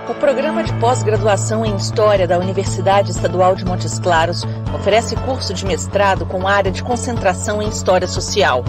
O programa de pós-graduação em História da Universidade Estadual de Montes Claros oferece curso de mestrado com área de concentração em História Social.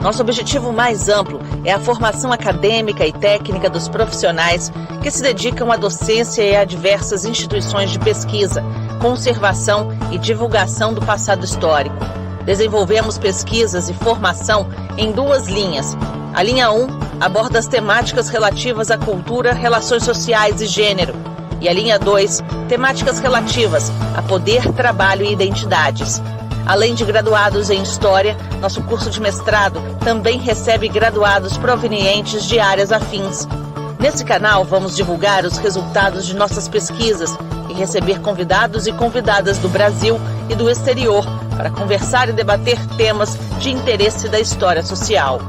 Nosso objetivo mais amplo é a formação acadêmica e técnica dos profissionais que se dedicam à docência e a diversas instituições de pesquisa, conservação e divulgação do passado histórico. Desenvolvemos pesquisas e formação em duas linhas. A linha 1 aborda as temáticas relativas à cultura, relações sociais e gênero. E a linha 2, temáticas relativas a poder, trabalho e identidades. Além de graduados em História, nosso curso de mestrado também recebe graduados provenientes de áreas afins. Nesse canal, vamos divulgar os resultados de nossas pesquisas e receber convidados e convidadas do Brasil e do exterior para conversar e debater temas de interesse da história social.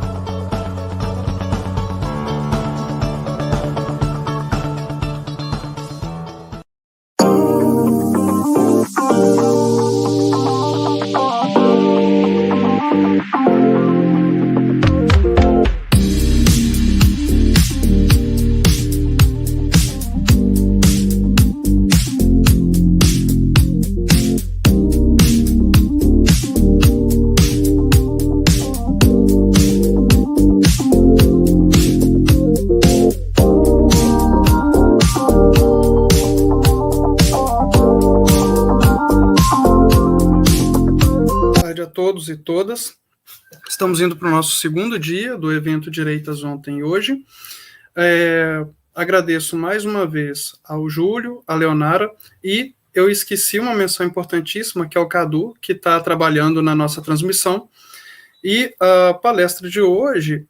Todos e todas. Estamos indo para o nosso segundo dia do evento Direitas Ontem e Hoje. Agradeço mais uma vez ao Júlio, à Leonara, e eu esqueci uma menção importantíssima, que é o Cadu, que está trabalhando na nossa transmissão. E a palestra de hoje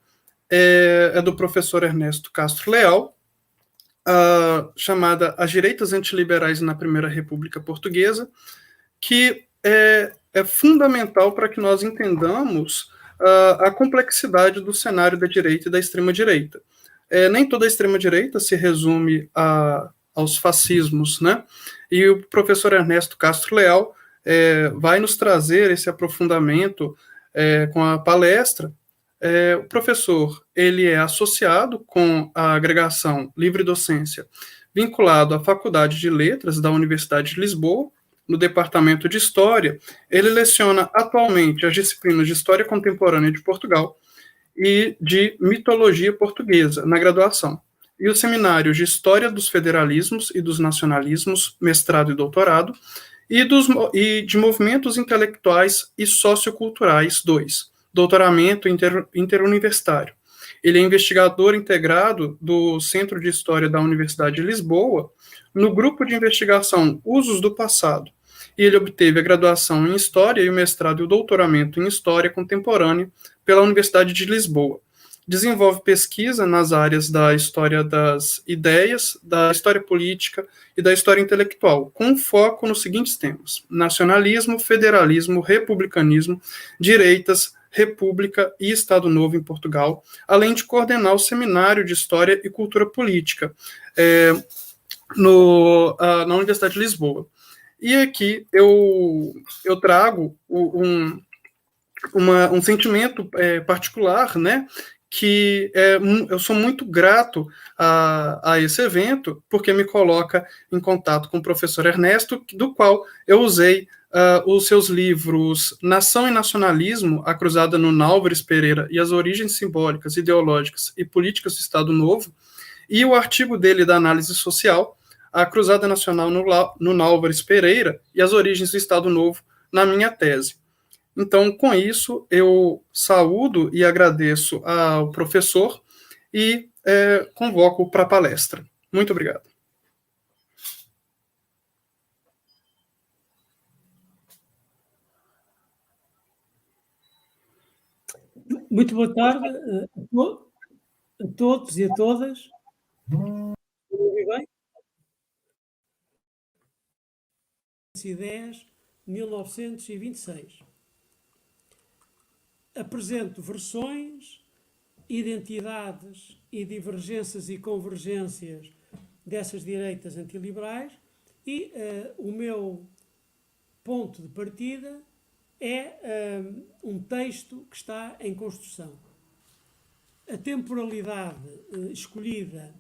é do professor Ernesto Castro Leal, chamada As Direitas Antiliberais na Primeira República Portuguesa, que é fundamental para que nós entendamos a complexidade do cenário da direita e da extrema-direita. Nem toda a extrema-direita se resume aos fascismos, né? E o professor Ernesto Castro Leal vai nos trazer esse aprofundamento com a palestra. O professor ele é associado com a agregação Livre Docência, vinculado à Faculdade de Letras da Universidade de Lisboa, no Departamento de História. Ele leciona atualmente as disciplinas de História Contemporânea de Portugal e de Mitologia Portuguesa, na graduação, e os seminários de História dos Federalismos e dos Nacionalismos, mestrado e doutorado, e de Movimentos Intelectuais e Socioculturais 2, doutoramento interuniversitário. Ele é investigador integrado do Centro de História da Universidade de Lisboa, no grupo de investigação Usos do Passado, e ele obteve a graduação em História e o mestrado e o doutoramento em História Contemporânea pela Universidade de Lisboa. Desenvolve pesquisa nas áreas da história das ideias, da história política e da história intelectual, com foco nos seguintes temas: nacionalismo, federalismo, republicanismo, direitas, República e Estado Novo em Portugal, além de coordenar o Seminário de História e Cultura Política na Universidade de Lisboa. E aqui eu trago um sentimento particular, né, que eu sou muito grato a esse evento, porque me coloca em contato com o professor Ernesto, do qual eu usei os seus livros Nação e Nacionalismo, A Cruzada no Álvares Pereira e as Origens Simbólicas, Ideológicas e Políticas do Estado Novo, e o artigo dele da Análise Social, A Cruzada Nacional no Álvares Pereira e as Origens do Estado Novo, na minha tese. Então, com isso, eu saúdo e agradeço ao professor e convoco para a palestra. Muito obrigado. Muito boa tarde a todos e a todas. Ouve bem? Ideias, 1926. Apresento versões, identidades e divergências e convergências dessas direitas antiliberais e o meu ponto de partida é um texto que está em construção. A temporalidade escolhida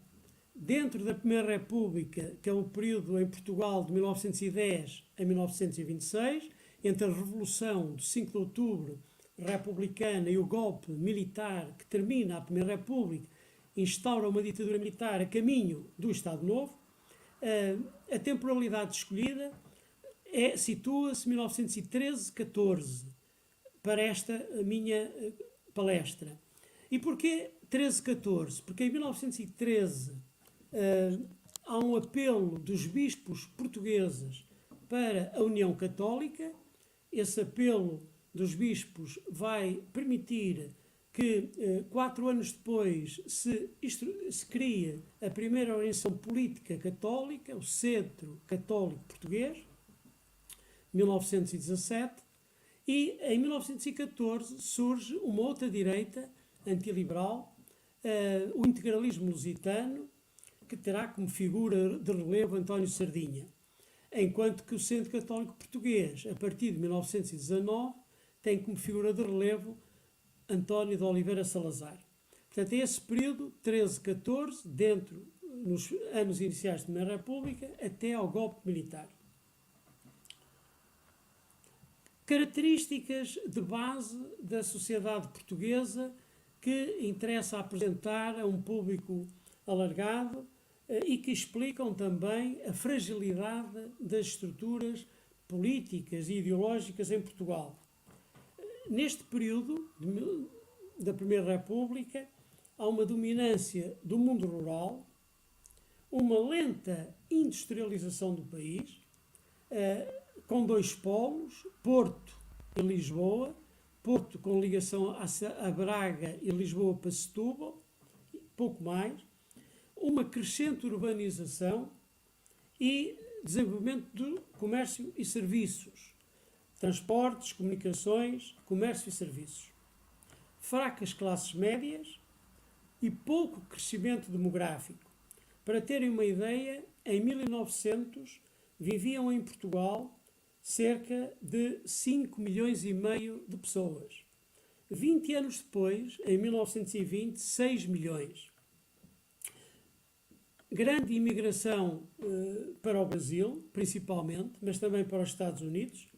dentro da Primeira República, que é o período em Portugal de 1910 a 1926, entre a Revolução do 5 de Outubro republicana e o golpe militar que termina a Primeira República, instaura uma ditadura militar a caminho do Estado Novo. A temporalidade escolhida situa-se 1913-14 para esta minha palestra. E porquê 13-14? Porque em 1913 há um apelo dos bispos portugueses para a União Católica. Esse apelo dos bispos vai permitir que 4 anos depois se cria a primeira organização política católica, o Centro Católico Português, 1917, e em 1914 surge uma outra direita antiliberal, o integralismo lusitano, que terá como figura de relevo António Sardinha, enquanto que o Centro Católico Português, a partir de 1919, tem como figura de relevo António de Oliveira Salazar. Portanto, é esse período, 13-14, nos anos iniciais da Primeira República, até ao golpe militar. Características de base da sociedade portuguesa que interessa apresentar a um público alargado e que explicam também a fragilidade das estruturas políticas e ideológicas em Portugal. Neste período da Primeira República, há uma dominância do mundo rural, uma lenta industrialização do país, com 2 polos, Porto e Lisboa, Porto com ligação a Braga e Lisboa para Setúbal, pouco mais, uma crescente urbanização e desenvolvimento do comércio e serviços, transportes, comunicações, comércio e serviços. Fracas classes médias e pouco crescimento demográfico. Para terem uma ideia, em 1900 viviam em Portugal cerca de 5 milhões e meio de pessoas. 20 anos depois, em 1920, 6 milhões. Grande imigração para o Brasil, principalmente, mas também para os Estados Unidos,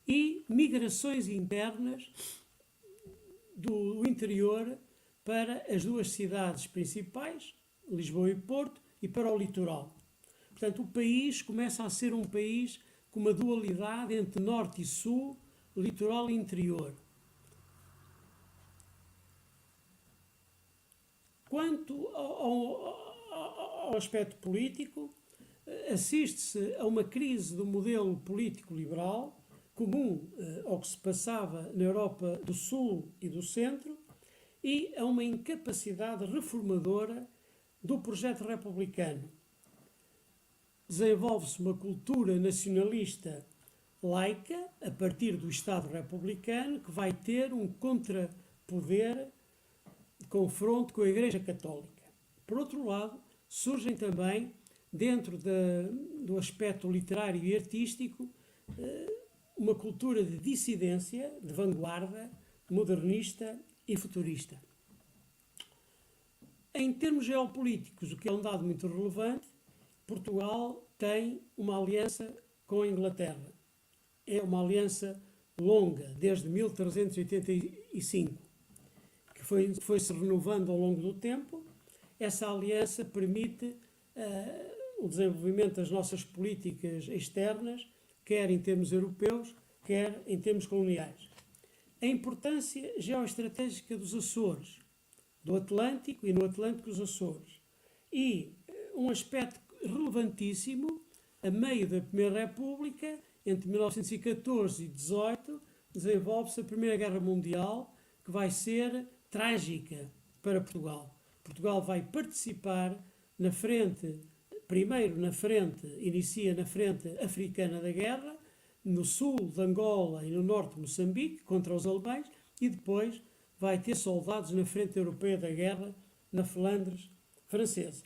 e migrações internas do interior para as 2 cidades principais, Lisboa e Porto, e para o litoral. Portanto, o país começa a ser um país com uma dualidade entre norte e sul, litoral e interior. Quanto ao aspecto político, assiste-se a uma crise do modelo político liberal, comum ao que se passava na Europa do Sul e do Centro, e a uma incapacidade reformadora do projeto republicano. Desenvolve-se uma cultura nacionalista laica, a partir do Estado republicano, que vai ter um contrapoder de confronto com a Igreja Católica. Por outro lado, surgem também, dentro do aspecto literário e artístico, uma cultura de dissidência, de vanguarda, modernista e futurista. Em termos geopolíticos, o que é um dado muito relevante, Portugal tem uma aliança com a Inglaterra. É uma aliança longa, desde 1385, que foi-se renovando ao longo do tempo. Essa aliança permite o desenvolvimento das nossas políticas externas, quer em termos europeus, quer em termos coloniais. A importância geoestratégica dos Açores, do Atlântico e no Atlântico os Açores. E um aspecto relevantíssimo, a meio da Primeira República, entre 1914 e 18, desenvolve-se a Primeira Guerra Mundial, que vai ser trágica para Portugal. Portugal vai participar na frente, inicia na frente africana da guerra, no sul de Angola e no norte de Moçambique, contra os alemães, e depois vai ter soldados na frente europeia da guerra, na Flandres francesa.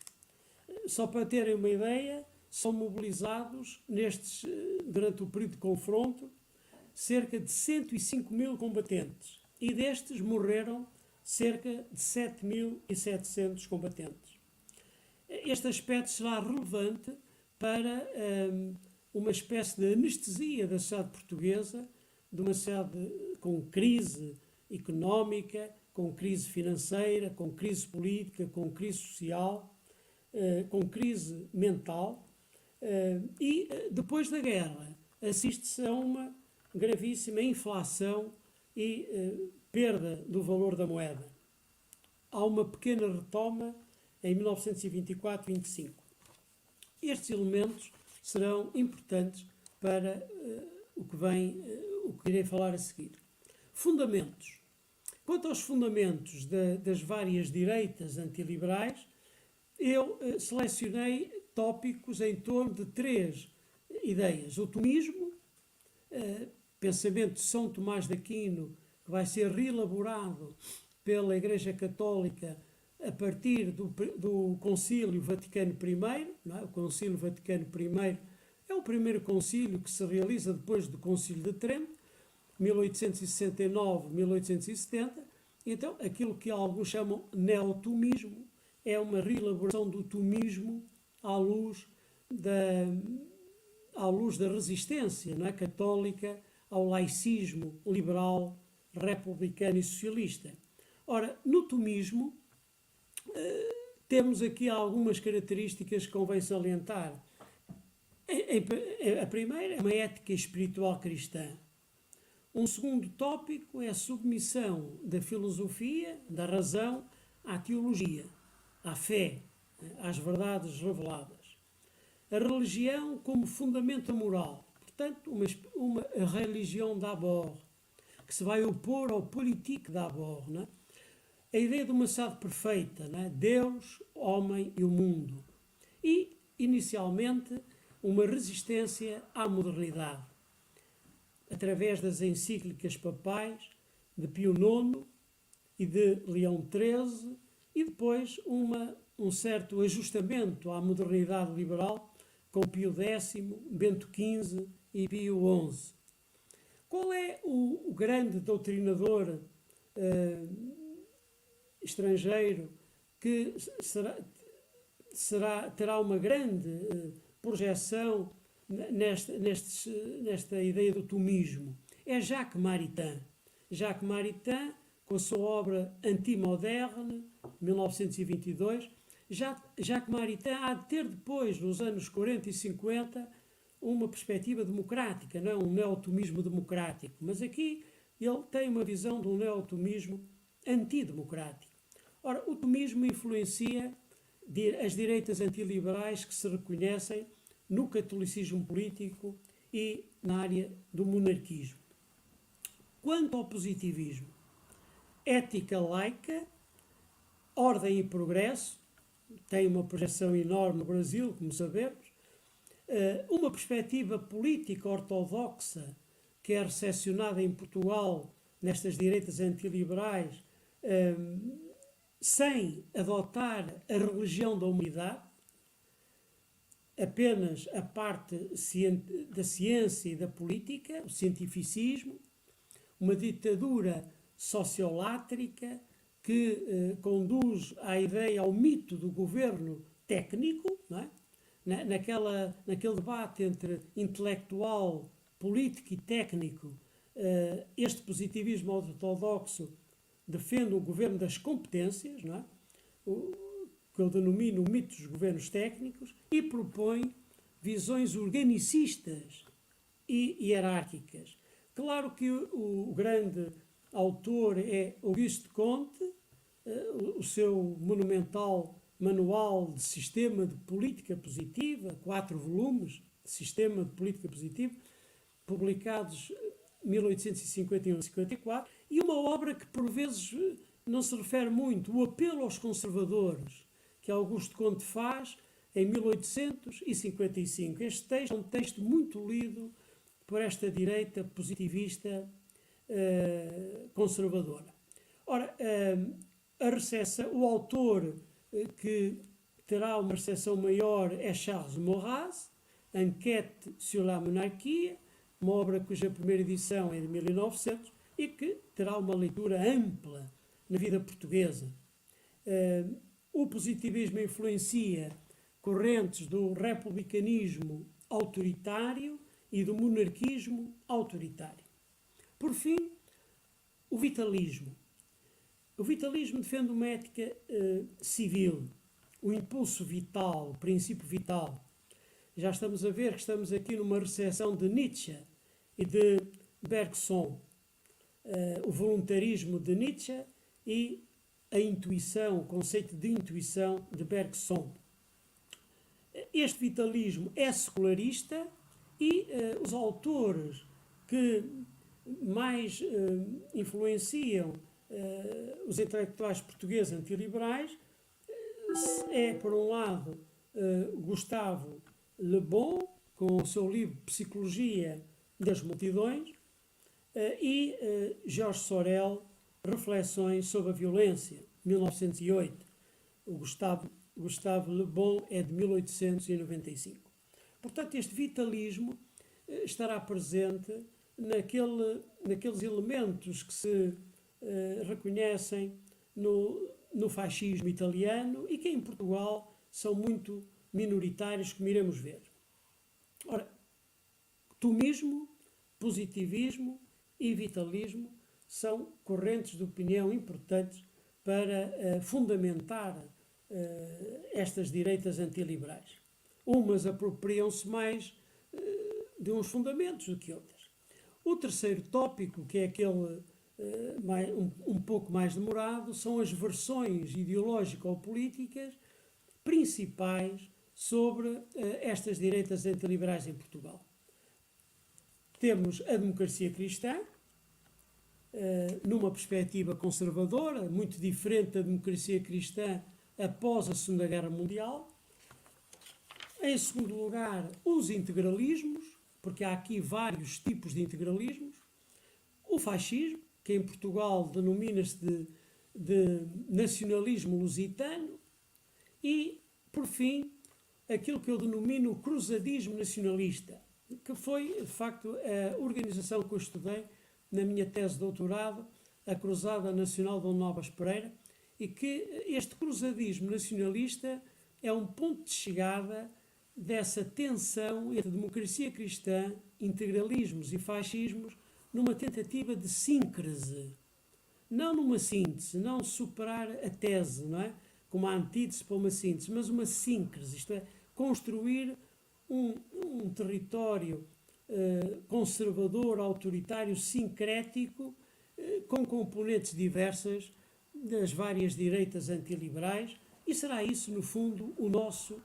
Só para terem uma ideia, são mobilizados, durante o período de confronto, cerca de 105 mil combatentes. E destes morreram cerca de 7.700 combatentes. este aspecto será relevante para uma espécie de anestesia da sociedade portuguesa, de uma sociedade com crise económica, com crise financeira, com crise política, com crise social, com crise mental. E depois da guerra assiste-se a uma gravíssima inflação e perda do valor da moeda. Há uma pequena retoma em 1924-25. Estes elementos serão importantes para o que irei falar a seguir. Fundamentos. Quanto aos fundamentos das várias direitas antiliberais, eu selecionei tópicos em torno de 3 ideias. O tomismo, pensamento de São Tomás de Aquino, que vai ser reelaborado pela Igreja Católica a partir do Concílio Vaticano I. Não é? O Concílio Vaticano I é o primeiro concílio que se realiza depois do Concílio de Trento, 1869-1870. Então, aquilo que alguns chamam neotomismo é uma reelaboração do tomismo à luz da resistência, não é, católica ao laicismo liberal, republicano e socialista. Ora, no tomismo, temos aqui algumas características que convém salientar. A primeira é uma ética espiritual cristã. Um segundo tópico é a submissão da filosofia, da razão, à teologia, à fé, às verdades reveladas. A religião como fundamento moral, portanto, uma religião d'abord, que se vai opor ao politique d'abord, não é? A ideia de uma sociedade perfeita, não é? Deus, homem e o mundo. E, inicialmente, uma resistência à modernidade, através das encíclicas papais de Pio IX e de Leão XIII, e depois um certo ajustamento à modernidade liberal com Pio X, Bento XV e Pio XI. Qual é o grande doutrinador estrangeiro que terá uma grande projeção nesta ideia do tomismo? É Jacques Maritain. Jacques Maritain, com a sua obra Antimoderne, 1922, Jacques Maritain há de ter depois, nos anos 40 e 50, uma perspectiva democrática, não é? Um neotomismo democrático. Mas aqui ele tem uma visão de um neotomismo antidemocrático. Ora, o tomismo influencia as direitas antiliberais que se reconhecem no catolicismo político e na área do monarquismo. Quanto ao positivismo, ética laica, ordem e progresso, tem uma projeção enorme no Brasil, como sabemos, uma perspectiva política ortodoxa que é recepcionada em Portugal nestas direitas antiliberais, sem adotar a religião da humanidade, apenas a parte da ciência e da política, o cientificismo, uma ditadura sociolátrica que conduz à ideia, ao mito do governo técnico, não é? Naquele debate entre intelectual, político e técnico, este positivismo ortodoxo defende o governo das competências, não é? Que eu denomino o mito dos governos técnicos, e propõe visões organicistas e hierárquicas. Claro que o grande autor é Auguste Comte, o seu monumental Manual de Sistema de Política Positiva, 4 volumes de Sistema de Política Positiva, publicados em 1851-54, e uma obra que por vezes não se refere muito, o Apelo aos Conservadores, que Auguste Comte faz em 1855. Este texto é um texto muito lido por esta direita positivista conservadora. Ora, o autor que terá uma recepção maior é Charles Maurras, Enquête sur la monarchie, uma obra cuja primeira edição é de 1900 e que terá uma leitura ampla na vida portuguesa. O positivismo influencia correntes do republicanismo autoritário e do monarquismo autoritário. Por fim, o vitalismo. O vitalismo defende uma ética civil, o impulso vital, o princípio vital. Já estamos a ver que estamos aqui numa recepção de Nietzsche e de Bergson. O voluntarismo de Nietzsche e a intuição, o conceito de intuição de Bergson. Este vitalismo é secularista e os autores que mais influenciam os intelectuais portugueses antiliberais é, por um lado, Gustave Le Bon, com o seu livro Psicologia das Multidões, e Jorge Sorel, Reflexões sobre a Violência, 1908. O Gustave Le Bon é de 1895. Portanto, este vitalismo estará presente naqueles elementos que se reconhecem no fascismo italiano e que em Portugal são muito minoritários, como iremos ver. Ora, tomismo, positivismo e vitalismo são correntes de opinião importantes para fundamentar estas direitas antiliberais. Umas apropriam-se mais de uns fundamentos do que outras. O terceiro tópico, que é aquele um pouco mais demorado, são as versões ideológico-políticas principais sobre estas direitas antiliberais em Portugal. Temos a democracia cristã, numa perspectiva conservadora, muito diferente da democracia cristã após a Segunda Guerra Mundial. Em segundo lugar, os integralismos, porque há aqui vários tipos de integralismos. O fascismo, que em Portugal denomina-se de nacionalismo lusitano. E, por fim, aquilo que eu denomino o cruzadismo nacionalista, que foi, de facto, a organização que eu estudei na minha tese de doutorado, a Cruzada Nacional Dom Novas Pereira, e que este cruzadismo nacionalista é um ponto de chegada dessa tensão entre democracia cristã, integralismos e fascismos, numa tentativa de síncrese, não numa síntese, não superar a tese, não é? Como a antítese para uma síntese, mas uma síncrese, isto é, construir um território conservador, autoritário, sincrético, com componentes diversas das várias direitas antiliberais, e será isso, no fundo, o nosso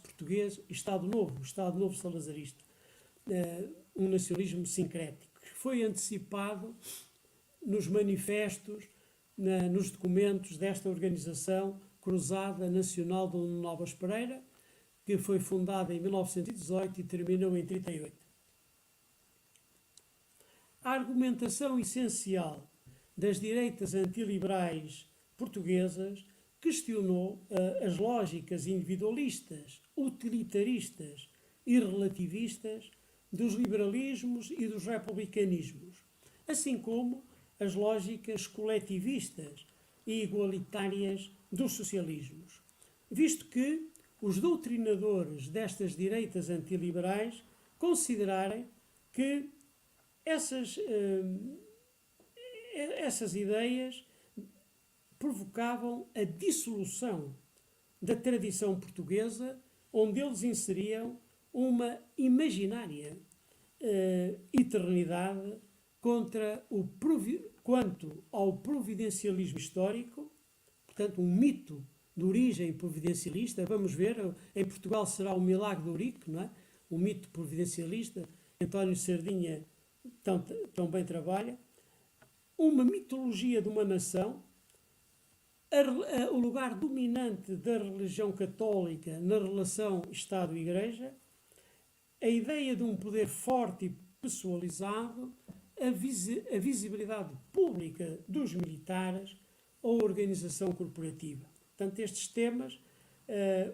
português Estado Novo, o Estado Novo salazarista, um nacionalismo sincrético, que foi antecipado nos manifestos, nos documentos desta organização Cruzada Nacional Dom Novas Pereira, que foi fundada em 1918 e terminou em 1938. A argumentação essencial das direitas antiliberais portuguesas questionou as lógicas individualistas, utilitaristas e relativistas dos liberalismos e dos republicanismos, assim como as lógicas coletivistas e igualitárias dos socialismos, visto que os doutrinadores destas direitas antiliberais considerarem que essas ideias provocavam a dissolução da tradição portuguesa, onde eles inseriam uma imaginária eternidade quanto ao providencialismo histórico, portanto, um mito de origem providencialista. Vamos ver, em Portugal será o milagre de Ourique, não é? O mito providencialista, António Sardinha tão bem trabalha. Uma mitologia de uma nação, o lugar dominante da religião católica na relação Estado-Igreja, a ideia de um poder forte e pessoalizado, a visibilidade pública dos militares ou a organização corporativa. Portanto, estes temas,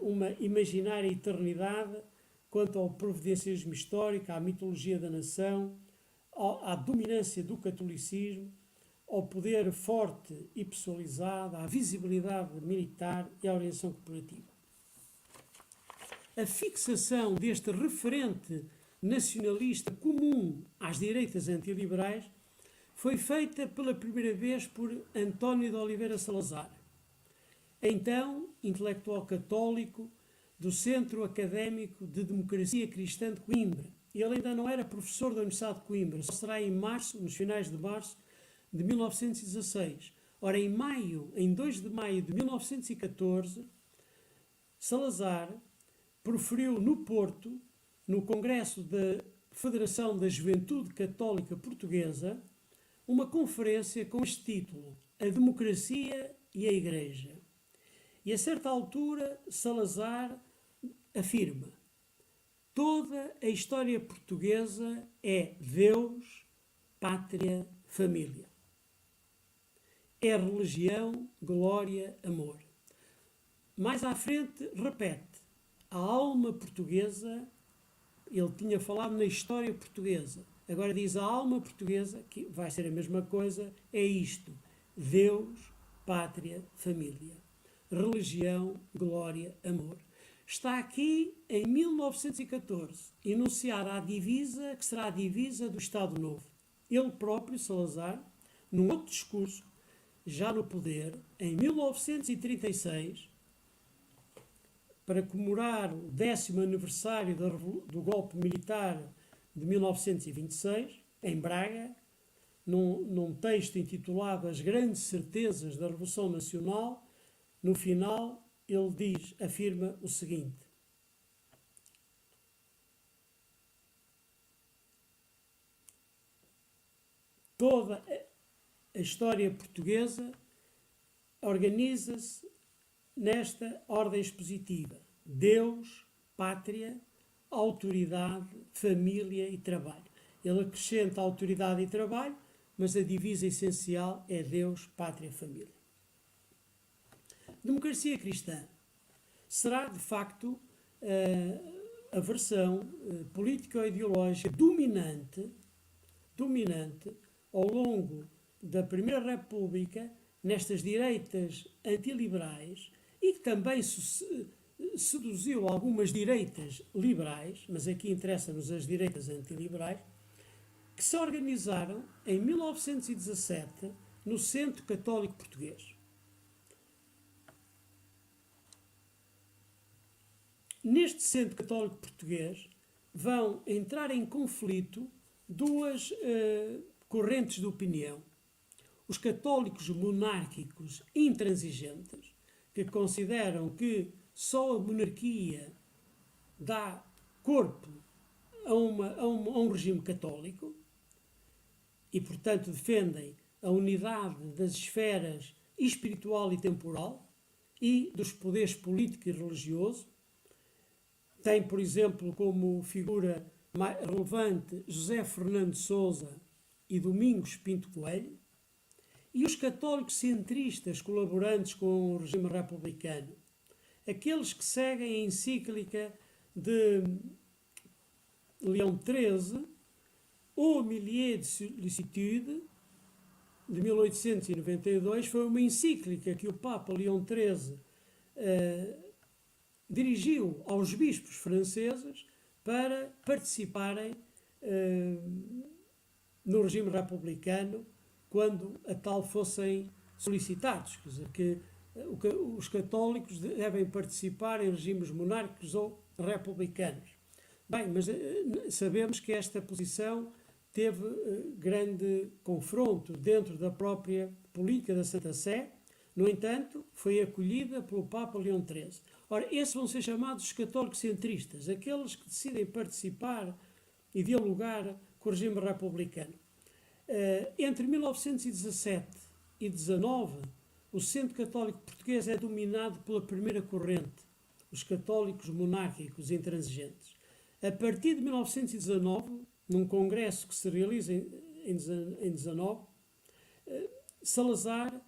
uma imaginária eternidade quanto ao providencialismo histórico, à mitologia da nação, à dominância do catolicismo, ao poder forte e pessoalizado, à visibilidade militar e à organização corporativa. a fixação deste referente nacionalista comum às direitas antiliberais foi feita pela primeira vez por António de Oliveira Salazar, então intelectual católico do Centro Académico de Democracia Cristã de Coimbra. Ele ainda não era professor da Universidade de Coimbra, só será em março, nos finais de março de 1916. Ora, em 2 de maio de 1914, Salazar proferiu no Porto, no Congresso da Federação da Juventude Católica Portuguesa, uma conferência com este título: A Democracia e a Igreja. E a certa altura, Salazar afirma: toda a história portuguesa é Deus, pátria, família. É religião, glória, amor. Mais à frente, repete: a alma portuguesa. Ele tinha falado na história portuguesa. Agora diz a alma portuguesa, que vai ser a mesma coisa, é isto: Deus, pátria, família. Religião, glória, amor. Está aqui, em 1914, enunciada a divisa, que será a divisa do Estado Novo. Ele próprio, Salazar, num outro discurso, já no poder, em 1936, para comemorar o 10º aniversário do golpe militar de 1926, em Braga, num texto intitulado As Grandes Certezas da Revolução Nacional, no final ele afirma o seguinte: toda a história portuguesa organiza-se nesta ordem expositiva: Deus, pátria, autoridade, família e trabalho. Ele acrescenta autoridade e trabalho, mas a divisa essencial é Deus, pátria, família. Democracia cristã será, de facto, a versão político-ideológica dominante ao longo da Primeira República nestas direitas antiliberais, e que também seduziu algumas direitas liberais, mas aqui interessa-nos as direitas antiliberais, que se organizaram em 1917 no Centro Católico Português. Neste Centro Católico Português vão entrar em conflito duas correntes de opinião. Os católicos monárquicos intransigentes, que consideram que só a monarquia dá corpo a um regime católico e, portanto, defendem a unidade das esferas espiritual e temporal e dos poderes político e religioso. Tem, por exemplo, como figura mais relevante José Fernando de Sousa e Domingos Pinto Coelho. E os católicos centristas colaborantes com o regime republicano, aqueles que seguem a encíclica de Leão XIII, Au Milieu de Sollicitude, de 1892, foi uma encíclica que o Papa Leão XIII dirigiu aos bispos franceses para participarem no regime republicano quando a tal fossem solicitados. Quer dizer, que os católicos devem participar em regimes monárquicos ou republicanos. Bem, mas sabemos que esta posição teve grande confronto dentro da própria política da Santa Sé. No entanto, foi acolhida pelo Papa Leão XIII. Ora, esses vão ser chamados os católicos centristas, aqueles que decidem participar e dialogar com o regime republicano. Entre 1917 e 19, o Centro Católico Português é dominado pela primeira corrente, os católicos monárquicos intransigentes. A partir de 1919, num congresso que se realiza em 19, Salazar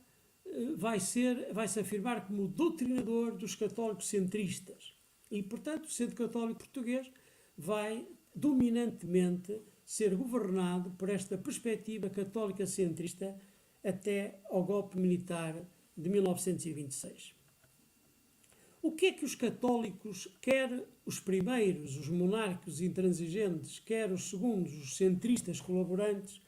vai-se afirmar como doutrinador dos católicos centristas. E, portanto, o Centro Católico Português vai dominantemente ser governado por esta perspectiva católica centrista até ao golpe militar de 1926. O que é que os católicos, quer os primeiros, os monárquicos intransigentes, quer os segundos, os centristas colaborantes,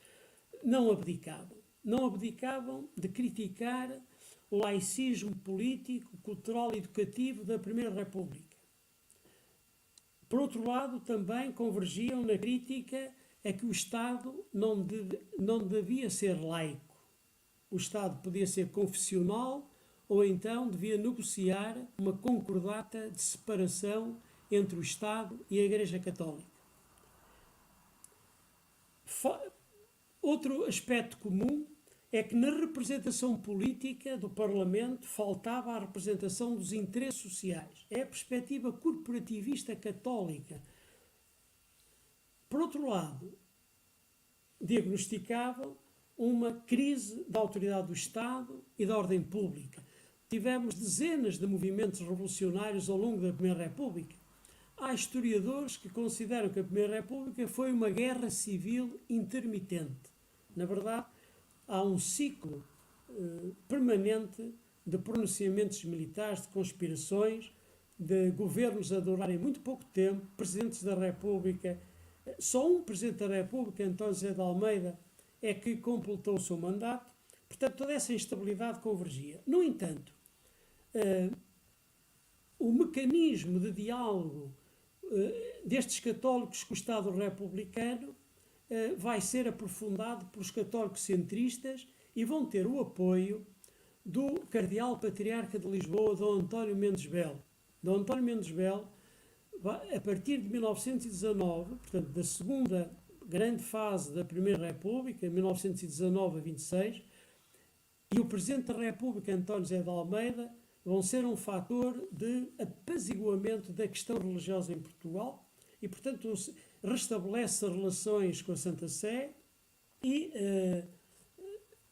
não abdicavam? Não abdicavam de criticar o laicismo político, cultural e educativo da Primeira República. Por outro lado, também convergiam na crítica a que o Estado não devia ser laico. O Estado podia ser confessional ou então devia negociar uma concordata de separação entre o Estado e a Igreja Católica. Outro aspecto comum é que na representação política do Parlamento faltava a representação dos interesses sociais. É a perspectiva corporativista católica. Por outro lado, diagnosticavam uma crise da autoridade do Estado e da ordem pública. Tivemos dezenas de movimentos revolucionários ao longo da Primeira República. Há historiadores que consideram que a Primeira República foi uma guerra civil intermitente. Na verdade, há um ciclo permanente de pronunciamentos militares, de conspirações, de governos a durarem muito pouco tempo, presidentes da República. Só um presidente da República, António José de Almeida, é que completou o seu mandato. Portanto, toda essa instabilidade convergia. No entanto, o mecanismo de diálogo destes católicos com o Estado republicano vai ser aprofundado pelos católicos centristas e vão ter o apoio do Cardeal Patriarca de Lisboa, Dom António Mendes Belo. Dom António Mendes Belo, a partir de 1919, portanto, da segunda grande fase da Primeira República, 1919 a 26, e o Presidente da República, António José de Almeida, vão ser um fator de apaziguamento da questão religiosa em Portugal e, portanto, restabelece as relações com a Santa Sé e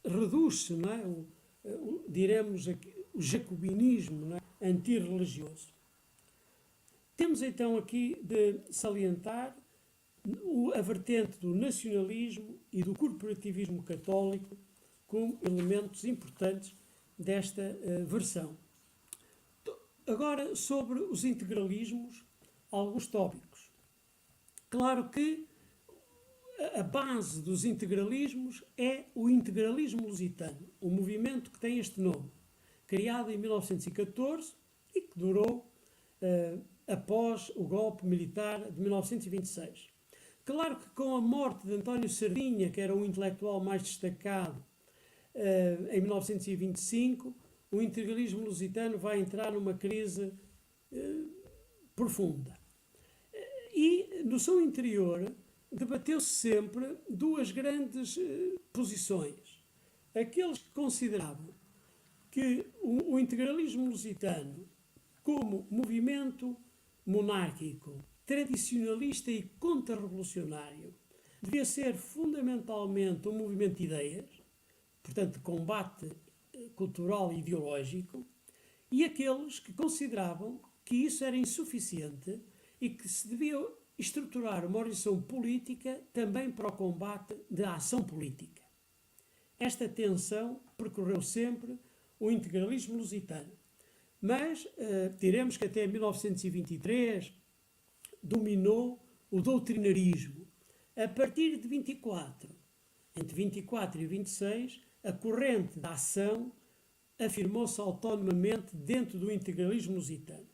reduz-se, não é, diremos, o jacobinismo, não é, antirreligioso. Temos então aqui de salientar a vertente do nacionalismo e do corporativismo católico como elementos importantes desta versão. Agora, sobre os integralismos, alguns tópicos. Claro que a base dos integralismos é o integralismo lusitano, um movimento que tem este nome, criado em 1914 e que durou após o golpe militar de 1926. Claro que com a morte de António Sardinha, que era o intelectual mais destacado, em 1925, o integralismo lusitano vai entrar numa crise profunda. E no seu interior debateu-se sempre duas grandes posições. Aqueles que consideravam que o integralismo lusitano, como movimento monárquico, tradicionalista e contra-revolucionário, devia ser fundamentalmente um movimento de ideias, portanto, de combate cultural e ideológico, e aqueles que consideravam que isso era insuficiente e que se devia estruturar uma organização política também para o combate da ação política. Esta tensão percorreu sempre o integralismo lusitano. Mas diremos que até 1923 dominou o doutrinarismo. A partir de 24, entre 24 e 26, a corrente da ação afirmou-se autonomamente dentro do integralismo lusitano.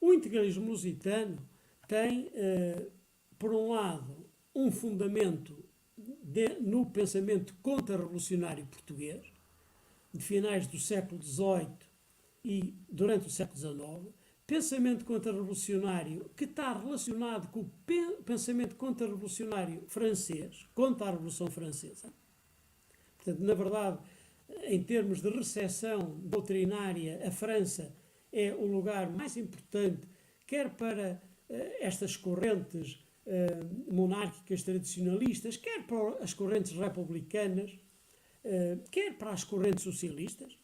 O integralismo lusitano tem, por um lado, um fundamento no pensamento contra-revolucionário português, de finais do século XVIII e durante o século XIX, pensamento contra-revolucionário que está relacionado com o pensamento contra-revolucionário francês, contra a Revolução Francesa. Portanto, na verdade, em termos de recepção doutrinária, a França é o lugar mais importante, quer para estas correntes monárquicas tradicionalistas, quer para as correntes republicanas, quer para as correntes socialistas.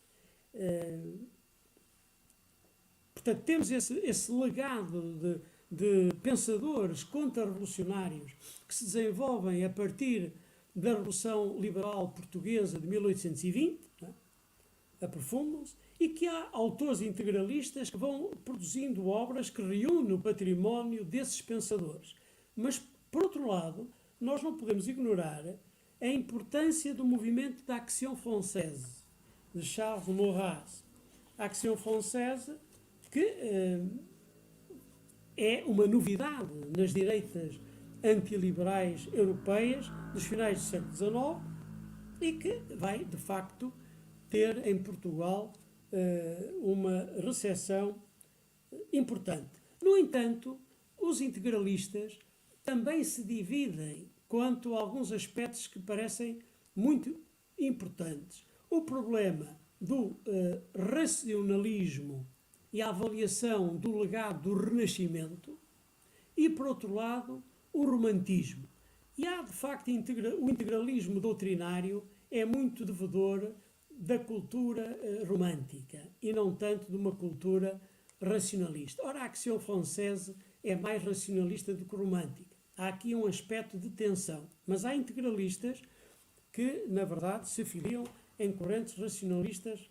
Portanto, temos esse legado de pensadores contra-revolucionários que se desenvolvem a partir da Revolução Liberal Portuguesa de 1820, aprofundam-se, e que há autores integralistas que vão produzindo obras que reúnem o património desses pensadores. Mas, por outro lado, nós não podemos ignorar a importância do movimento da Action Française, de Charles Maurras. A Action Française, que é uma novidade nas direitas antiliberais europeias dos finais do século XIX e que vai, de facto, ter em Portugal uma recepção importante. No entanto, os integralistas também se dividem quanto a alguns aspectos que parecem muito importantes. O problema do racionalismo e a avaliação do legado do Renascimento e, por outro lado, o romantismo. E há, de facto, o integralismo doutrinário é muito devedor da cultura romântica e não tanto de uma cultura racionalista. Ora, a Action Française é mais racionalista do que romântica. Há aqui um aspecto de tensão, mas há integralistas que, na verdade, se filiam em correntes racionalistas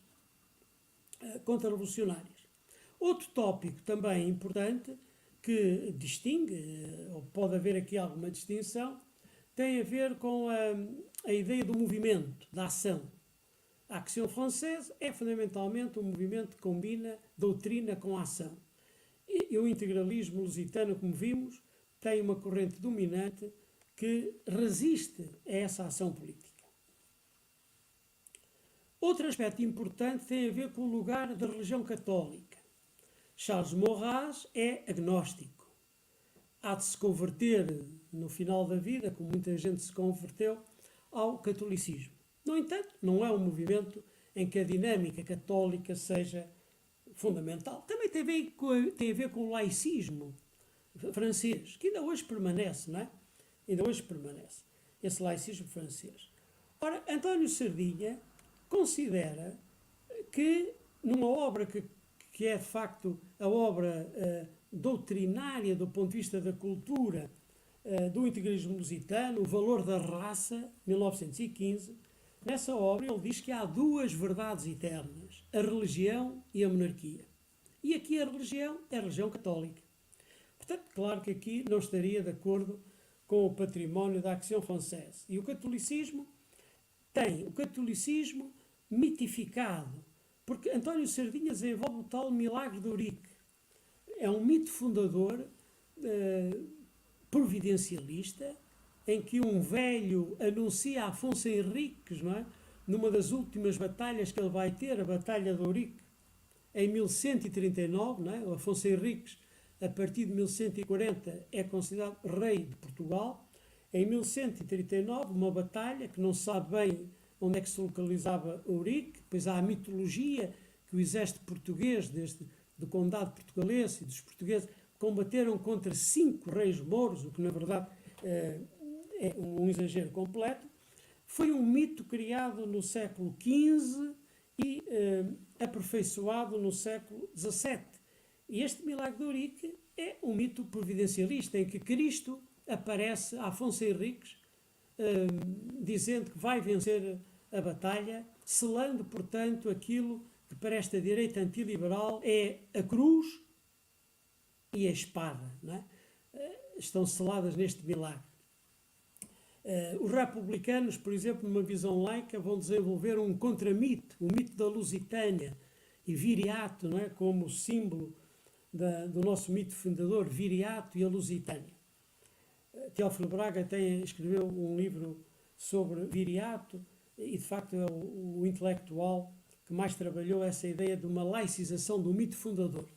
contra-revolucionárias. Outro tópico também importante que distingue, ou pode haver aqui alguma distinção, tem a ver com a ideia do movimento, da ação. A Action Française é fundamentalmente um movimento que combina doutrina com ação. E o integralismo lusitano, como vimos, tem uma corrente dominante que resiste a essa ação política. Outro aspecto importante tem a ver com o lugar da religião católica. Charles Maurras é agnóstico. Há de se converter no final da vida, como muita gente se converteu, ao catolicismo. No entanto, não é um movimento em que a dinâmica católica seja fundamental. Também tem a ver com o laicismo francês, que ainda hoje permanece, não é? Ainda hoje permanece, esse laicismo francês. Ora, António Sardinha considera que numa obra que é de facto a obra doutrinária do ponto de vista da cultura do integralismo lusitano, O Valor da Raça, 1915, nessa obra ele diz que há duas verdades eternas, a religião e a monarquia. E aqui a religião é a religião católica. Portanto, claro que aqui não estaria de acordo com o património da Action Française. E o catolicismo tem o catolicismo mitificado, porque António Sardinha desenvolve o tal milagre de Eurique. É um mito fundador providencialista, em que um velho anuncia a Afonso Henriques, não é? Numa das últimas batalhas que ele vai ter, a Batalha de Eurique, em 1139, não é? O Afonso Henriques, a partir de 1140, é considerado rei de Portugal. Em 1139, uma batalha que não se sabe bem onde é que se localizava Eurique, pois há a mitologia que o exército português, do condado portugalês e dos portugueses, combateram contra 5 reis mouros, o que na verdade é um exagero completo. Foi um mito criado no século XV e aperfeiçoado no século XVII. E este milagre de Eurique é um mito providencialista, em que Cristo aparece a Afonso Henriques dizendo que vai vencer a batalha, selando, portanto, aquilo que para esta direita antiliberal é a cruz e a espada, não é? Estão seladas neste milagre. Os republicanos, por exemplo, numa visão laica, vão desenvolver um contramito, o mito da Lusitânia e Viriato, não é? Como símbolo do nosso mito fundador, Viriato e a Lusitânia. Teófilo Braga escreveu um livro sobre Viriato e, de facto, é o intelectual que mais trabalhou essa ideia de uma laicização do mito fundador,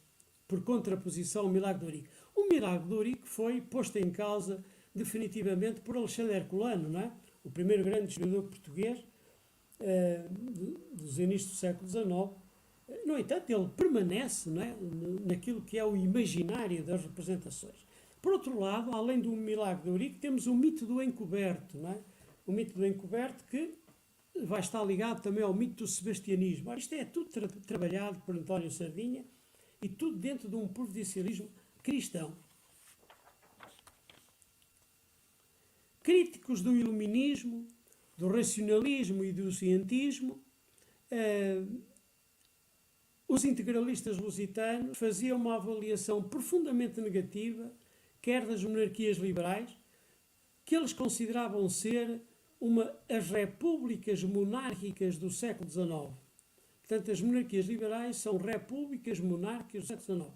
por contraposição ao milagre de Eurique. O milagre de Eurique foi posto em causa definitivamente por Alexandre Herculano, não é? O primeiro grande historiador português dos inícios do século XIX. No entanto, ele permanece, não é, naquilo que é o imaginário das representações. Por outro lado, além do milagre de Eurique, temos o mito do encoberto, não é? O mito do encoberto que vai estar ligado também ao mito do sebastianismo. Ora, isto é tudo trabalhado por António Sardinha e tudo dentro de um providencialismo cristão. Críticos do iluminismo, do racionalismo e do cientismo os integralistas lusitanos faziam uma avaliação profundamente negativa, quer das monarquias liberais, que eles consideravam ser as repúblicas monárquicas do século XIX. Portanto, as monarquias liberais são repúblicas monárquicas do século XIX.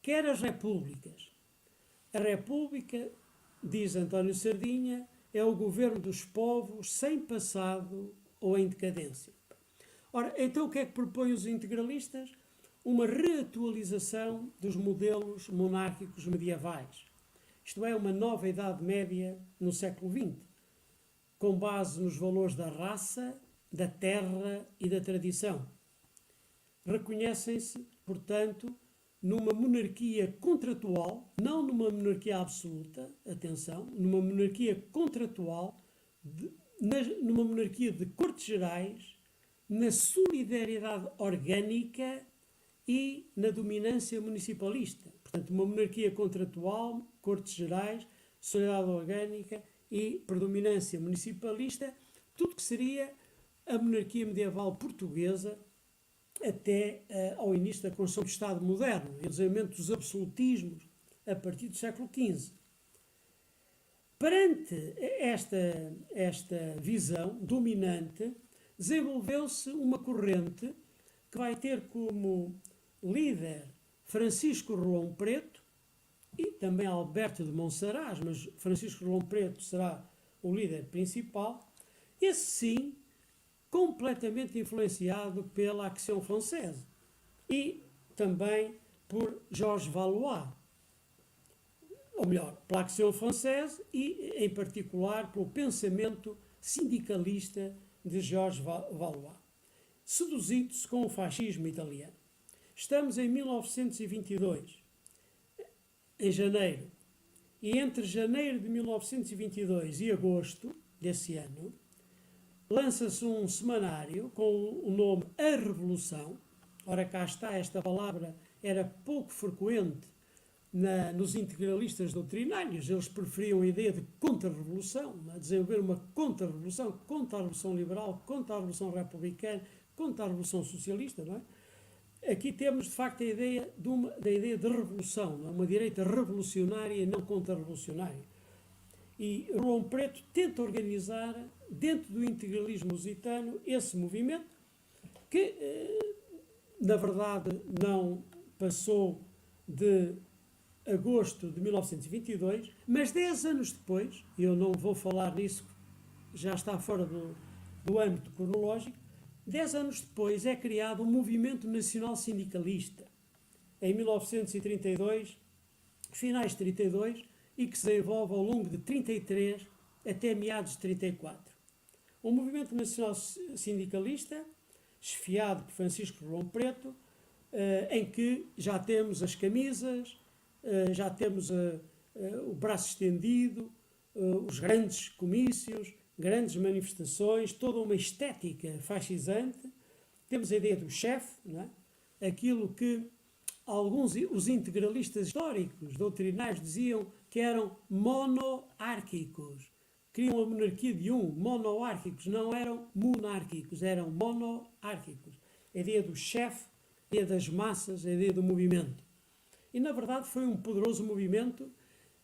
Quer as repúblicas. A república, diz António Sardinha, é o governo dos povos sem passado ou em decadência. Ora, então o que é que propõem os integralistas? Uma reatualização dos modelos monárquicos medievais. Isto é, uma nova Idade Média no século XX, com base nos valores da raça, da terra e da tradição. Reconhecem-se, portanto, numa monarquia contratual, não numa monarquia absoluta, atenção, numa monarquia contratual, numa monarquia de cortes gerais, na solidariedade orgânica e na dominância municipalista. Portanto, uma monarquia contratual, cortes gerais, solidariedade orgânica e predominância municipalista, tudo que seria a monarquia medieval portuguesa até ao início da construção do Estado moderno, e o desenvolvimento dos absolutismos a partir do século XV. Perante esta visão dominante, desenvolveu-se uma corrente que vai ter como líder Francisco Rolão Preto e também Alberto de Monsaraz, mas Francisco Rolão Preto será o líder principal, esse sim completamente influenciado pela Action Française e também por Georges Valois, ou melhor, pela Action Française e, em particular, pelo pensamento sindicalista de Georges Valois, seduzidos com o fascismo italiano. Estamos em 1922, em janeiro, e entre janeiro de 1922 e agosto desse ano, lança-se um semanário com o nome A Revolução. Ora, cá está, esta palavra era pouco frequente nos integralistas doutrinários. Eles preferiam a ideia de contra-revolução, desenvolver uma contra-revolução, contra a Revolução Liberal, contra a Revolução Republicana, contra a Revolução Socialista, não é? Aqui temos, de facto, a ideia da ideia de revolução, não é? Uma direita revolucionária e não contra-revolucionária. E Rolão Preto tenta organizar, dentro do integralismo lusitano, esse movimento que, na verdade, não passou de agosto de 1922, mas 10 anos depois, e eu não vou falar nisso, já está fora do âmbito cronológico, 10 anos depois é criado um movimento nacional sindicalista, em 1932, finais de 32, e que se desenvolve ao longo de 33 até meados de 34. Um movimento nacional sindicalista, chefiado por Francisco Rolão Preto, em que já temos as camisas, já temos o braço estendido, os grandes comícios, grandes manifestações, toda uma estética fascisante. Temos a ideia do chefe, não é? Aquilo que os integralistas históricos, doutrinários, diziam que eram monárquicos. Queriam a monarquia de monárquicos, não eram monárquicos, eram monárquicos. A ideia do chefe, a ideia das massas, a ideia do movimento. E, na verdade, foi um poderoso movimento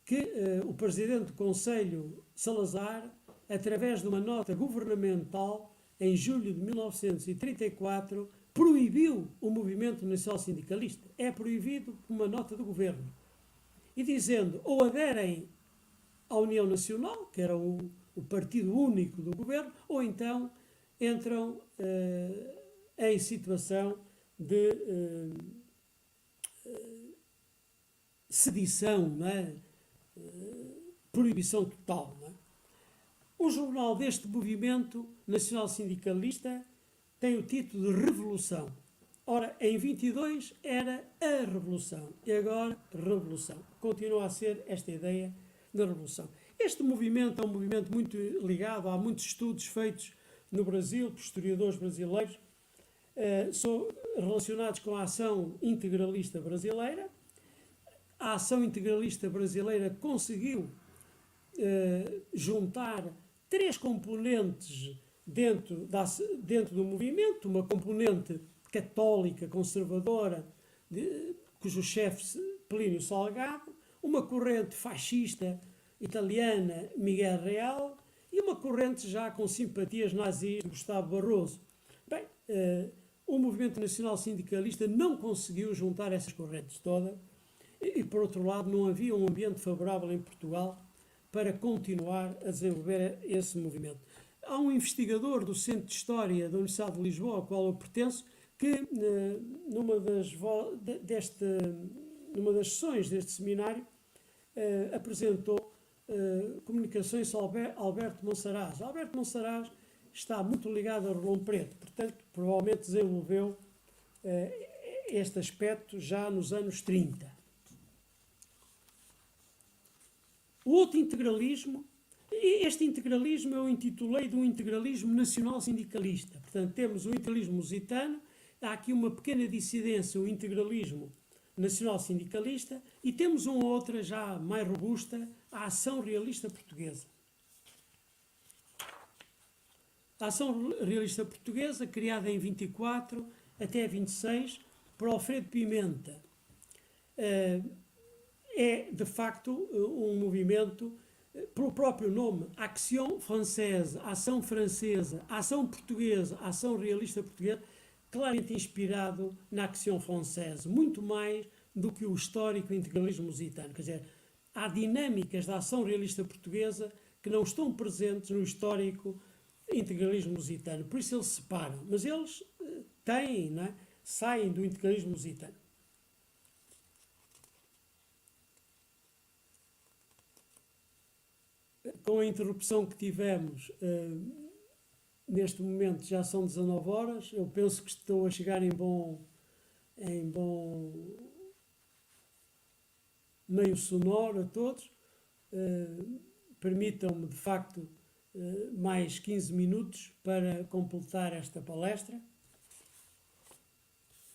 que o presidente do Conselho, Salazar, através de uma nota governamental, em julho de 1934, proibiu o movimento nacional sindicalista. É proibido por uma nota do governo. E dizendo, ou aderem à União Nacional, que era o partido único do governo, ou então entram em situação de sedição, não é? Proibição total. Não é? O jornal deste movimento nacional sindicalista tem o título de Revolução. Ora, em 22 era a Revolução e agora Revolução. Continua a ser esta ideia da Revolução. Este movimento é um movimento muito ligado, há muitos estudos feitos no Brasil por historiadores brasileiros relacionados com a ação integralista brasileira. A ação integralista brasileira conseguiu juntar três componentes dentro do movimento, uma componente católica, conservadora, cujo chefe Plínio Salgado, uma corrente fascista italiana, Miguel Real, e uma corrente já com simpatias nazis, Gustavo Barroso. Bem, o movimento nacional sindicalista não conseguiu juntar essas correntes todas e, por outro lado, não havia um ambiente favorável em Portugal para continuar a desenvolver esse movimento. Há um investigador do Centro de História da Universidade de Lisboa, ao qual eu pertenço, que numa das sessões deste seminário apresentou comunicações ao Alberto Monsaraz. Alberto Monsaraz está muito ligado a Rolão Preto, portanto, provavelmente desenvolveu este aspecto já nos anos 30. O outro integralismo, este integralismo eu intitulei de um integralismo nacional sindicalista. Portanto, temos o integralismo lusitano, há aqui uma pequena dissidência, o integralismo nacional sindicalista, e temos uma outra já mais robusta, a Ação Realista Portuguesa. A Ação Realista Portuguesa, criada em 24 até 26 por Alfredo Pimenta, é de facto um movimento, pelo próprio nome, Action Française, Ação Francesa, Ação Portuguesa, Ação Realista Portuguesa, claramente inspirado na Action Française, muito mais do que o histórico integralismo lusitano. Quer dizer, há dinâmicas da Ação Realista Portuguesa que não estão presentes no histórico integralismo lusitano, por isso eles se separam, mas eles têm, não é? Saem do integralismo lusitano. Com a interrupção que tivemos, neste momento já são 19 horas, eu penso que estou a chegar em bom meio sonoro a todos. Permitam-me, de facto, mais 15 minutos para completar esta palestra.